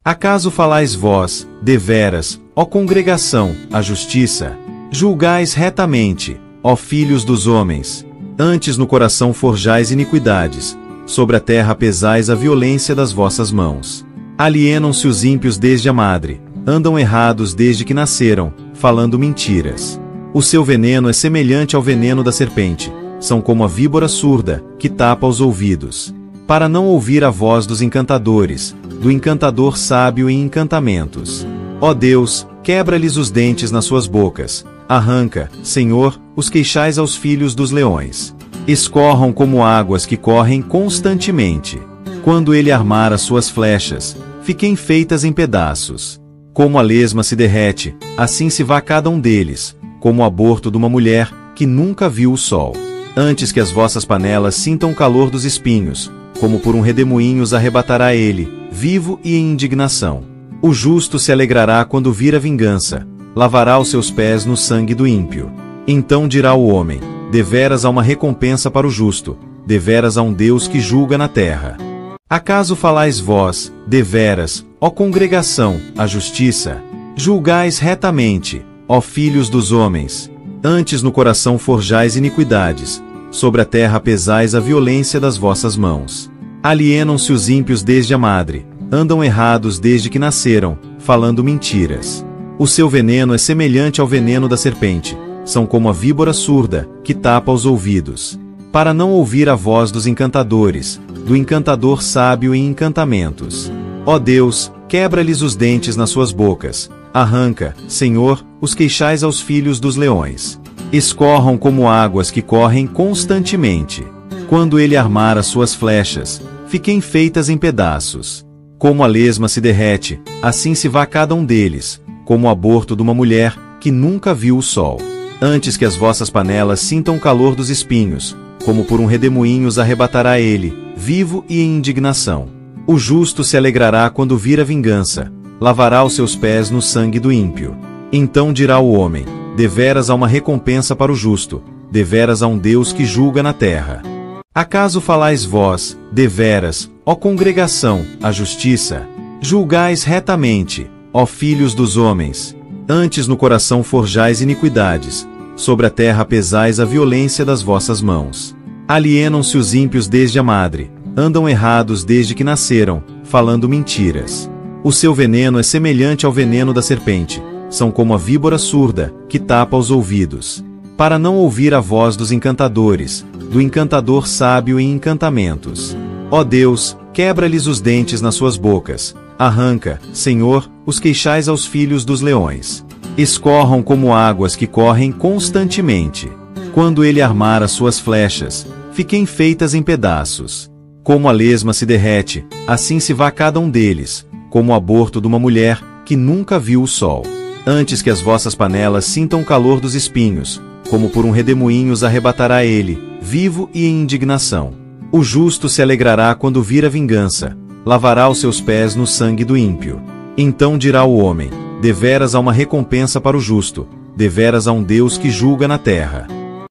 Acaso falais vós, deveras, ó congregação, a justiça? Julgais retamente, ó filhos dos homens. Antes no coração forjais iniquidades, sobre a terra pesais a violência das vossas mãos. Alienam-se os ímpios desde a madre, andam errados desde que nasceram, falando mentiras. O seu veneno é semelhante ao veneno da serpente, são como a víbora surda, que tapa os ouvidos, para não ouvir a voz dos encantadores, do encantador sábio em encantamentos. Ó Deus, quebra-lhes os dentes nas suas bocas, arranca, Senhor, os queixais aos filhos dos leões. Escorram como águas que correm constantemente. Quando ele armar as suas flechas, fiquem feitas em pedaços. Como a lesma se derrete, assim se vá cada um deles, como o aborto de uma mulher que nunca viu o sol. Antes que as vossas panelas sintam o calor dos espinhos, como por um redemoinho os arrebatará ele, vivo e em indignação. O justo se alegrará quando vir a vingança, lavará os seus pés no sangue do ímpio. Então dirá o homem: deveras há uma recompensa para o justo, deveras há um Deus que julga na terra. Acaso falais vós, deveras, ó congregação, a justiça? Julgais retamente, ó filhos dos homens. Antes no coração forjais iniquidades, sobre a terra pesais a violência das vossas mãos. Alienam-se os ímpios desde a madre, andam errados desde que nasceram, falando mentiras. O seu veneno é semelhante ao veneno da serpente, são como a víbora surda, que tapa os ouvidos, para não ouvir a voz dos encantadores, do encantador sábio em encantamentos. Ó Deus, quebra-lhes os dentes nas suas bocas, arranca, Senhor, os queixais aos filhos dos leões. Escorram como águas que correm constantemente. Quando ele armar as suas flechas, fiquem feitas em pedaços. Como a lesma se derrete, assim se vá cada um deles, como o aborto de uma mulher que nunca viu o sol. Antes que as vossas panelas sintam o calor dos espinhos, como por um redemoinho os arrebatará ele, vivo e em indignação. O justo se alegrará quando vir a vingança, lavará os seus pés no sangue do ímpio. Então dirá o homem: deveras há uma recompensa para o justo, deveras há um Deus que julga na terra. Acaso falais vós, deveras, ó congregação, a justiça? Julgais retamente, ó filhos dos homens. Antes no coração forjais iniquidades, sobre a terra pesais a violência das vossas mãos. Alienam-se os ímpios desde a madre, andam errados desde que nasceram, falando mentiras. O seu veneno é semelhante ao veneno da serpente, são como a víbora surda, que tapa os ouvidos, para não ouvir a voz dos encantadores, do encantador sábio em encantamentos. Ó Deus, quebra-lhes os dentes nas suas bocas, arranca, Senhor, os queixais aos filhos dos leões. Escorram como águas que correm constantemente. Quando ele armar as suas flechas, fiquem feitas em pedaços. Como a lesma se derrete, assim se vá cada um deles, como o aborto de uma mulher que nunca viu o sol. Antes que as vossas panelas sintam o calor dos espinhos, como por um redemoinho os arrebatará ele, vivo e em indignação. O justo se alegrará quando vir a vingança, lavará os seus pés no sangue do ímpio. Então dirá o homem: deveras há uma recompensa para o justo, deveras há um Deus que julga na terra.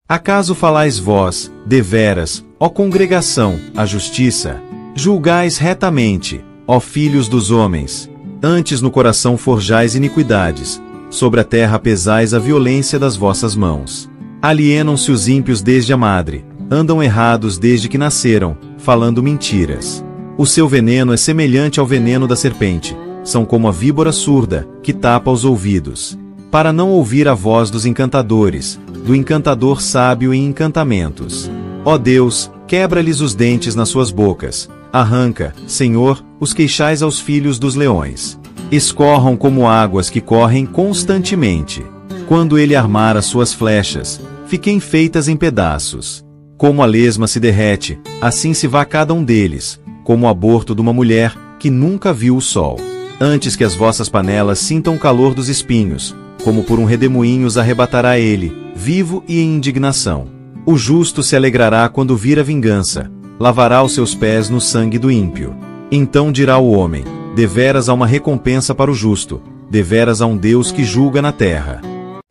Acaso falais vós, deveras, ó congregação, a justiça? Julgais retamente, ó filhos dos homens. Antes no coração forjais iniquidades, sobre a terra pesais a violência das vossas mãos. Alienam-se os ímpios desde a madre, andam errados desde que nasceram, falando mentiras. O seu veneno é semelhante ao veneno da serpente, são como a víbora surda, que tapa os ouvidos, para não ouvir a voz dos encantadores, do encantador sábio em encantamentos. Ó Deus, quebra-lhes os dentes nas suas bocas, arranca, Senhor, os queixais aos filhos dos leões. Escorram como águas que correm constantemente. Quando ele armar as suas flechas, fiquem feitas em pedaços. Como a lesma se derrete, assim se vá cada um deles, como o aborto de uma mulher que nunca viu o sol. Antes que as vossas panelas sintam o calor dos espinhos, como por um redemoinho os arrebatará ele, vivo e em indignação. O justo se alegrará quando vir a vingança, lavará os seus pés no sangue do ímpio. Então dirá o homem: deveras há uma recompensa para o justo, deveras há um Deus que julga na terra.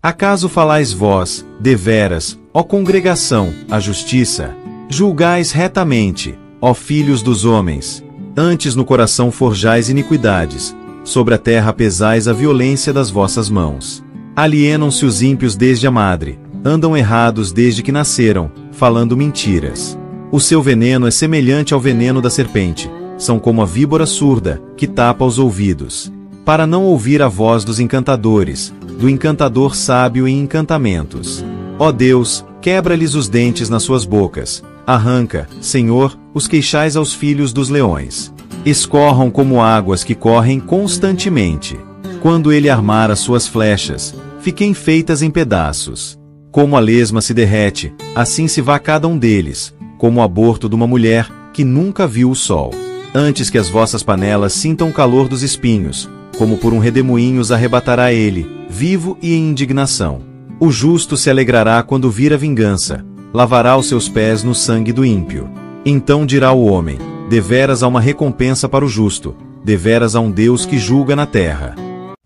Acaso falais vós, deveras, ó congregação, a justiça? Julgais retamente, ó filhos dos homens. Antes no coração forjais iniquidades, sobre a terra pesais a violência das vossas mãos. Alienam-se os ímpios desde a madre, andam errados desde que nasceram, falando mentiras. O seu veneno é semelhante ao veneno da serpente, são como a víbora surda, que tapa os ouvidos, para não ouvir a voz dos encantadores, do encantador sábio em encantamentos. Ó Deus, quebra-lhes os dentes nas suas bocas. Arranca, Senhor, os queixais aos filhos dos leões. Escorram como águas que correm constantemente. Quando ele armar as suas flechas, fiquem feitas em pedaços. Como a lesma se derrete, assim se vá cada um deles, como o aborto de uma mulher que nunca viu o sol. Antes que as vossas panelas sintam o calor dos espinhos, como por um redemoinho os arrebatará ele, vivo e em indignação. O justo se alegrará quando vir a vingança, lavará os seus pés no sangue do ímpio. Então dirá o homem: deveras há uma recompensa para o justo, deveras há um Deus que julga na terra.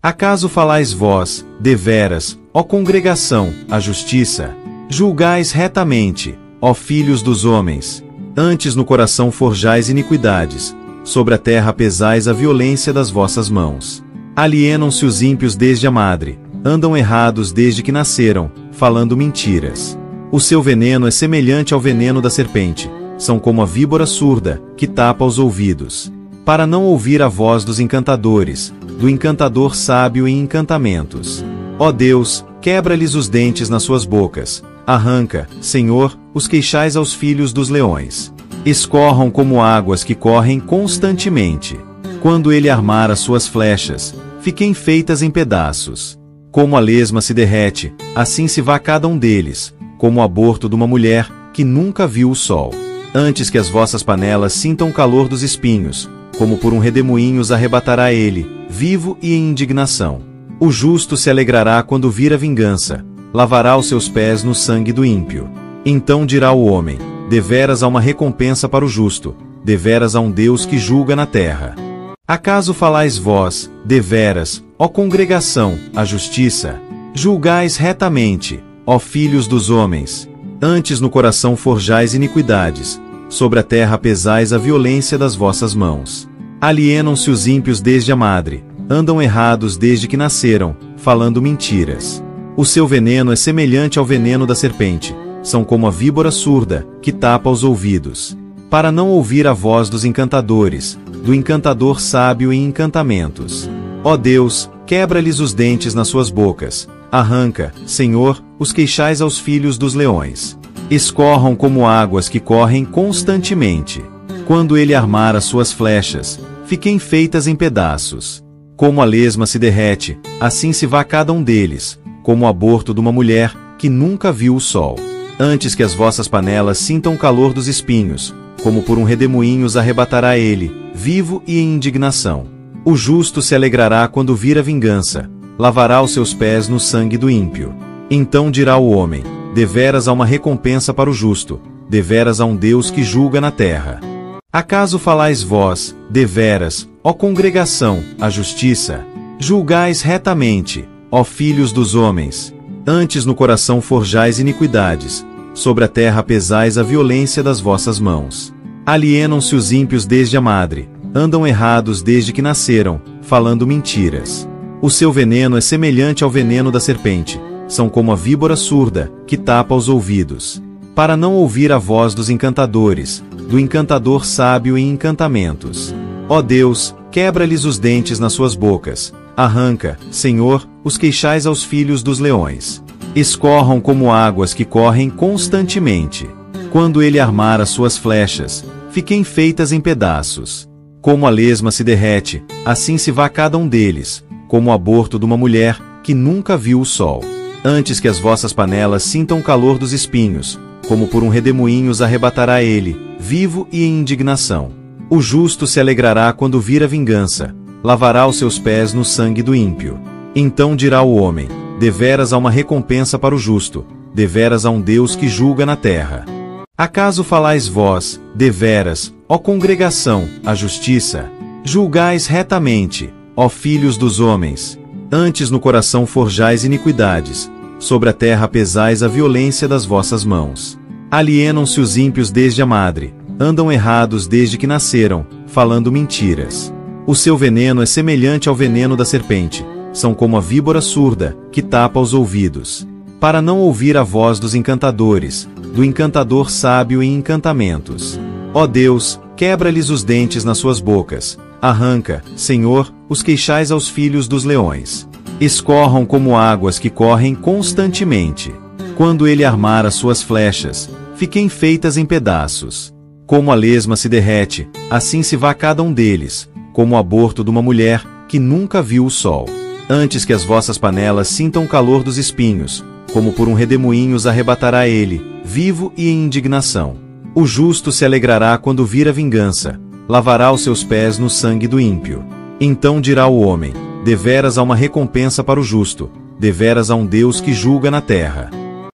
Acaso falais vós, deveras, ó congregação, a justiça? Julgais retamente, ó filhos dos homens. Antes no coração forjais iniquidades, sobre a terra pesais a violência das vossas mãos. Alienam-se os ímpios desde a madre, andam errados desde que nasceram, falando mentiras. O seu veneno é semelhante ao veneno da serpente, são como a víbora surda, que tapa os ouvidos. Para não ouvir a voz dos encantadores, do encantador sábio em encantamentos. Ó Deus, quebra-lhes os dentes nas suas bocas. Arranca, Senhor, os queixais aos filhos dos leões. Escorram como águas que correm constantemente. Quando ele armar as suas flechas, fiquem feitas em pedaços. Como a lesma se derrete, assim se vá cada um deles, como o aborto de uma mulher que nunca viu o sol. Antes que as vossas panelas sintam o calor dos espinhos, como por um redemoinho os arrebatará ele, vivo e em indignação. O justo se alegrará quando vir a vingança, lavará os seus pés no sangue do ímpio. Então dirá o homem: deveras há uma recompensa para o justo, deveras há um Deus que julga na terra. Acaso falais vós, deveras, ó congregação, a justiça? Julgais retamente, ó filhos dos homens. Antes no coração forjais iniquidades, sobre a terra pesais a violência das vossas mãos. Alienam-se os ímpios desde a madre, andam errados desde que nasceram, falando mentiras. O seu veneno é semelhante ao veneno da serpente, são como a víbora surda, que tapa os ouvidos. Para não ouvir a voz dos encantadores, do encantador sábio em encantamentos. Ó Deus, quebra-lhes os dentes nas suas bocas. Arranca, Senhor, os queixais aos filhos dos leões. Escorram como águas que correm constantemente. Quando ele armar as suas flechas, fiquem feitas em pedaços. Como a lesma se derrete, assim se vá cada um deles, como o aborto de uma mulher que nunca viu o sol. Antes que as vossas panelas sintam o calor dos espinhos, como por um redemoinho os arrebatará ele, vivo e em indignação. O justo se alegrará quando vir a vingança, lavará os seus pés no sangue do ímpio. Então dirá o homem: deveras há uma recompensa para o justo, deveras há um Deus que julga na terra. Acaso falais vós, deveras, ó congregação, a justiça? Julgais retamente, ó filhos dos homens. Antes no coração forjais iniquidades, sobre a terra pesais a violência das vossas mãos. Alienam-se os ímpios desde a madre, andam errados desde que nasceram, falando mentiras. O seu veneno é semelhante ao veneno da serpente, são como a víbora surda, que tapa os ouvidos. Para não ouvir a voz dos encantadores, do encantador sábio em encantamentos. Ó Deus, quebra-lhes os dentes nas suas bocas. Arranca, Senhor, os queixais aos filhos dos leões. Escorram como águas que correm constantemente. Quando ele armar as suas flechas, fiquem feitas em pedaços. Como a lesma se derrete, assim se vá cada um deles, como o aborto de uma mulher que nunca viu o sol. Antes que as vossas panelas sintam o calor dos espinhos, como por um redemoinho os arrebatará ele, vivo e em indignação. O justo se alegrará quando vir a vingança, lavará os seus pés no sangue do ímpio. Então dirá o homem: deveras há uma recompensa para o justo, deveras há um Deus que julga na terra. Acaso falais vós, deveras, ó congregação, a justiça? Julgais retamente, ó filhos dos homens. Antes no coração forjais iniquidades, sobre a terra pesais a violência das vossas mãos. Alienam-se os ímpios desde a madre, andam errados desde que nasceram, falando mentiras. O seu veneno é semelhante ao veneno da serpente, são como a víbora surda, que tapa os ouvidos. Para não ouvir a voz dos encantadores, do encantador sábio em encantamentos. Ó Deus, quebra-lhes os dentes nas suas bocas. Arranca, Senhor, os queixais aos filhos dos leões. Escorram como águas que correm constantemente. Quando ele armar as suas flechas, fiquem feitas em pedaços. Como a lesma se derrete, assim se vá cada um deles, como o aborto de uma mulher que nunca viu o sol. Antes que as vossas panelas sintam o calor dos espinhos, como por um redemoinho os arrebatará ele, vivo e em indignação. O justo se alegrará quando vir a vingança, lavará os seus pés no sangue do ímpio. Então dirá o homem: deveras há uma recompensa para o justo, deveras há um Deus que julga na terra.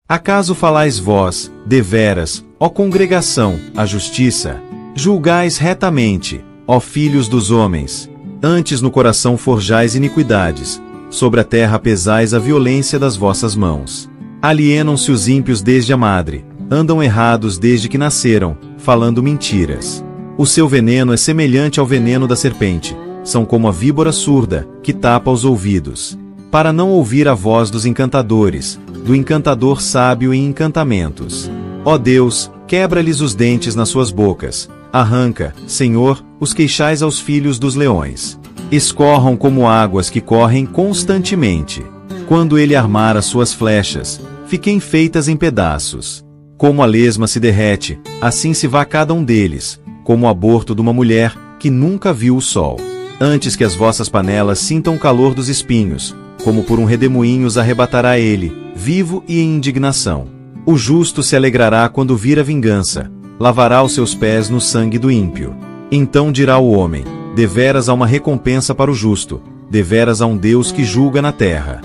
Acaso falais vós, deveras, ó congregação, a justiça? Julgais retamente, ó filhos dos homens. Antes no coração forjais iniquidades, sobre a terra pesais a violência das vossas mãos. Alienam-se os ímpios desde a madre, andam errados desde que nasceram, falando mentiras. O seu veneno é semelhante ao veneno da serpente, são como a víbora surda, que tapa os ouvidos. Para não ouvir a voz dos encantadores, do encantador sábio em encantamentos. Ó Deus, quebra-lhes os dentes nas suas bocas, arranca, Senhor, os queixais aos filhos dos leões. Escorram como águas que correm constantemente. Quando ele armar as suas flechas, fiquem feitas em pedaços. Como a lesma se derrete, assim se vá cada um deles, como o aborto de uma mulher que nunca viu o sol. Antes que as vossas panelas sintam o calor dos espinhos, como por um redemoinho os arrebatará ele, vivo e em indignação. O justo se alegrará quando vir a vingança, lavará os seus pés no sangue do ímpio. Então dirá o homem: deveras há uma recompensa para o justo, deveras há um Deus que julga na terra.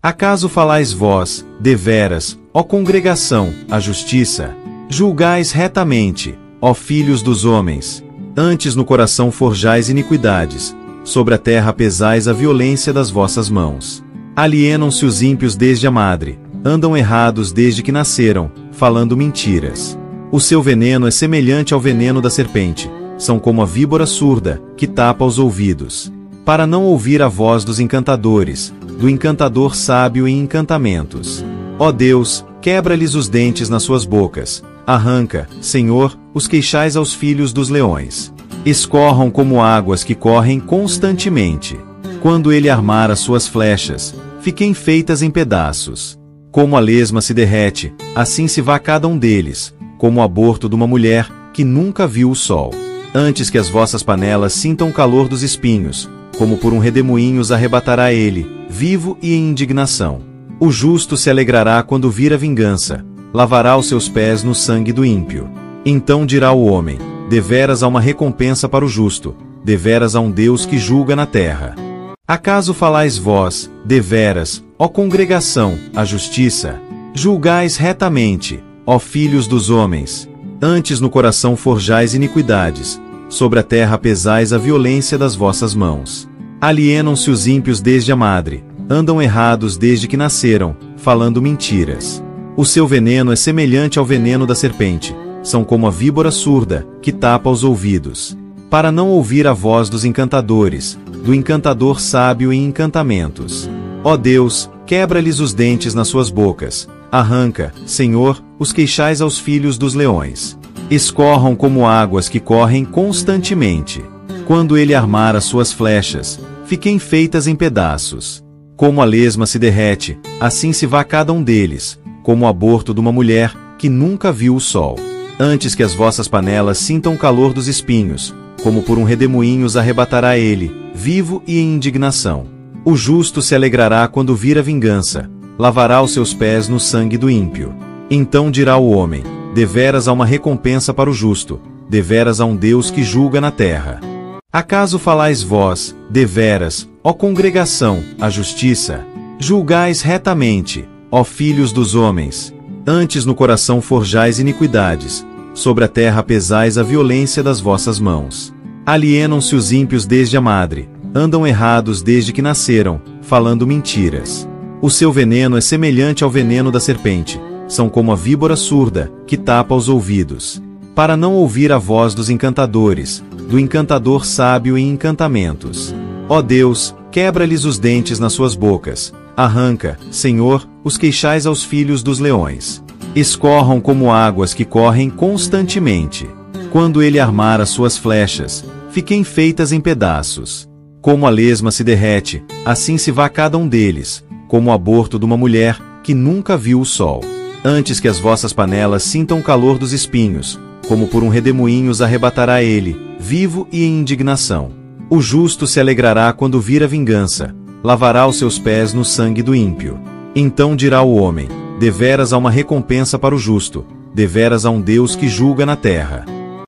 Acaso falais vós, deveras, ó congregação, a justiça? Julgais retamente, ó filhos dos homens. Antes no coração forjais iniquidades, sobre a terra pesais a violência das vossas mãos. Alienam-se os ímpios desde a madre, andam errados desde que nasceram, falando mentiras. O seu veneno é semelhante ao veneno da serpente, são como a víbora surda, que tapa os ouvidos. Para não ouvir a voz dos encantadores, do encantador sábio em encantamentos. Ó Deus, quebra-lhes os dentes nas suas bocas, arranca, Senhor, os queixais aos filhos dos leões. Escorram como águas que correm constantemente. Quando ele armar as suas flechas, fiquem feitas em pedaços. Como a lesma se derrete, assim se vá cada um deles, como o aborto de uma mulher que nunca viu o sol. Antes que as vossas panelas sintam o calor dos espinhos, como por um redemoinho os arrebatará ele, vivo e em indignação. O justo se alegrará quando vir a vingança, lavará os seus pés no sangue do ímpio. Então dirá o homem: deveras há uma recompensa para o justo, deveras há um Deus que julga na terra. Acaso falais vós, deveras, ó congregação, a justiça? Julgais retamente, ó filhos dos homens. Antes no coração forjais iniquidades, sobre a terra pesais a violência das vossas mãos. Alienam-se os ímpios desde a madre, andam errados desde que nasceram, falando mentiras. O seu veneno é semelhante ao veneno da serpente, são como a víbora surda, que tapa os ouvidos. Para não ouvir a voz dos encantadores, do encantador sábio em encantamentos. Ó Deus, quebra-lhes os dentes nas suas bocas, arranca, Senhor, os queixais aos filhos dos leões. Escorram como águas que correm constantemente. Quando ele armar as suas flechas, fiquem feitas em pedaços. Como a lesma se derrete, assim se vá cada um deles, como o aborto de uma mulher que nunca viu o sol. Antes que as vossas panelas sintam o calor dos espinhos, como por um redemoinho os arrebatará ele, vivo e em indignação. O justo se alegrará quando vir a vingança, lavará os seus pés no sangue do ímpio. Então dirá o homem: deveras há uma recompensa para o justo, deveras há um Deus que julga na terra. Acaso falais vós, deveras, ó congregação, a justiça? Julgais retamente, ó filhos dos homens. Antes no coração forjais iniquidades, sobre a terra pesais a violência das vossas mãos. Alienam-se os ímpios desde a madre, andam errados desde que nasceram, falando mentiras. O seu veneno é semelhante ao veneno da serpente, são como a víbora surda, que tapa os ouvidos. Para não ouvir a voz dos encantadores, do encantador sábio em encantamentos. Ó Deus, quebra-lhes os dentes nas suas bocas, arranca, Senhor, os queixais aos filhos dos leões. Escorram como águas que correm constantemente. Quando ele armar as suas flechas, fiquem feitas em pedaços. Como a lesma se derrete, assim se vá cada um deles, como o aborto de uma mulher que nunca viu o sol. Antes que as vossas panelas sintam o calor dos espinhos, como por um redemoinho os arrebatará ele, vivo e em indignação. O justo se alegrará quando vir a vingança, lavará os seus pés no sangue do ímpio. Então dirá o homem: deveras há uma recompensa para o justo, deveras há um Deus que julga na terra.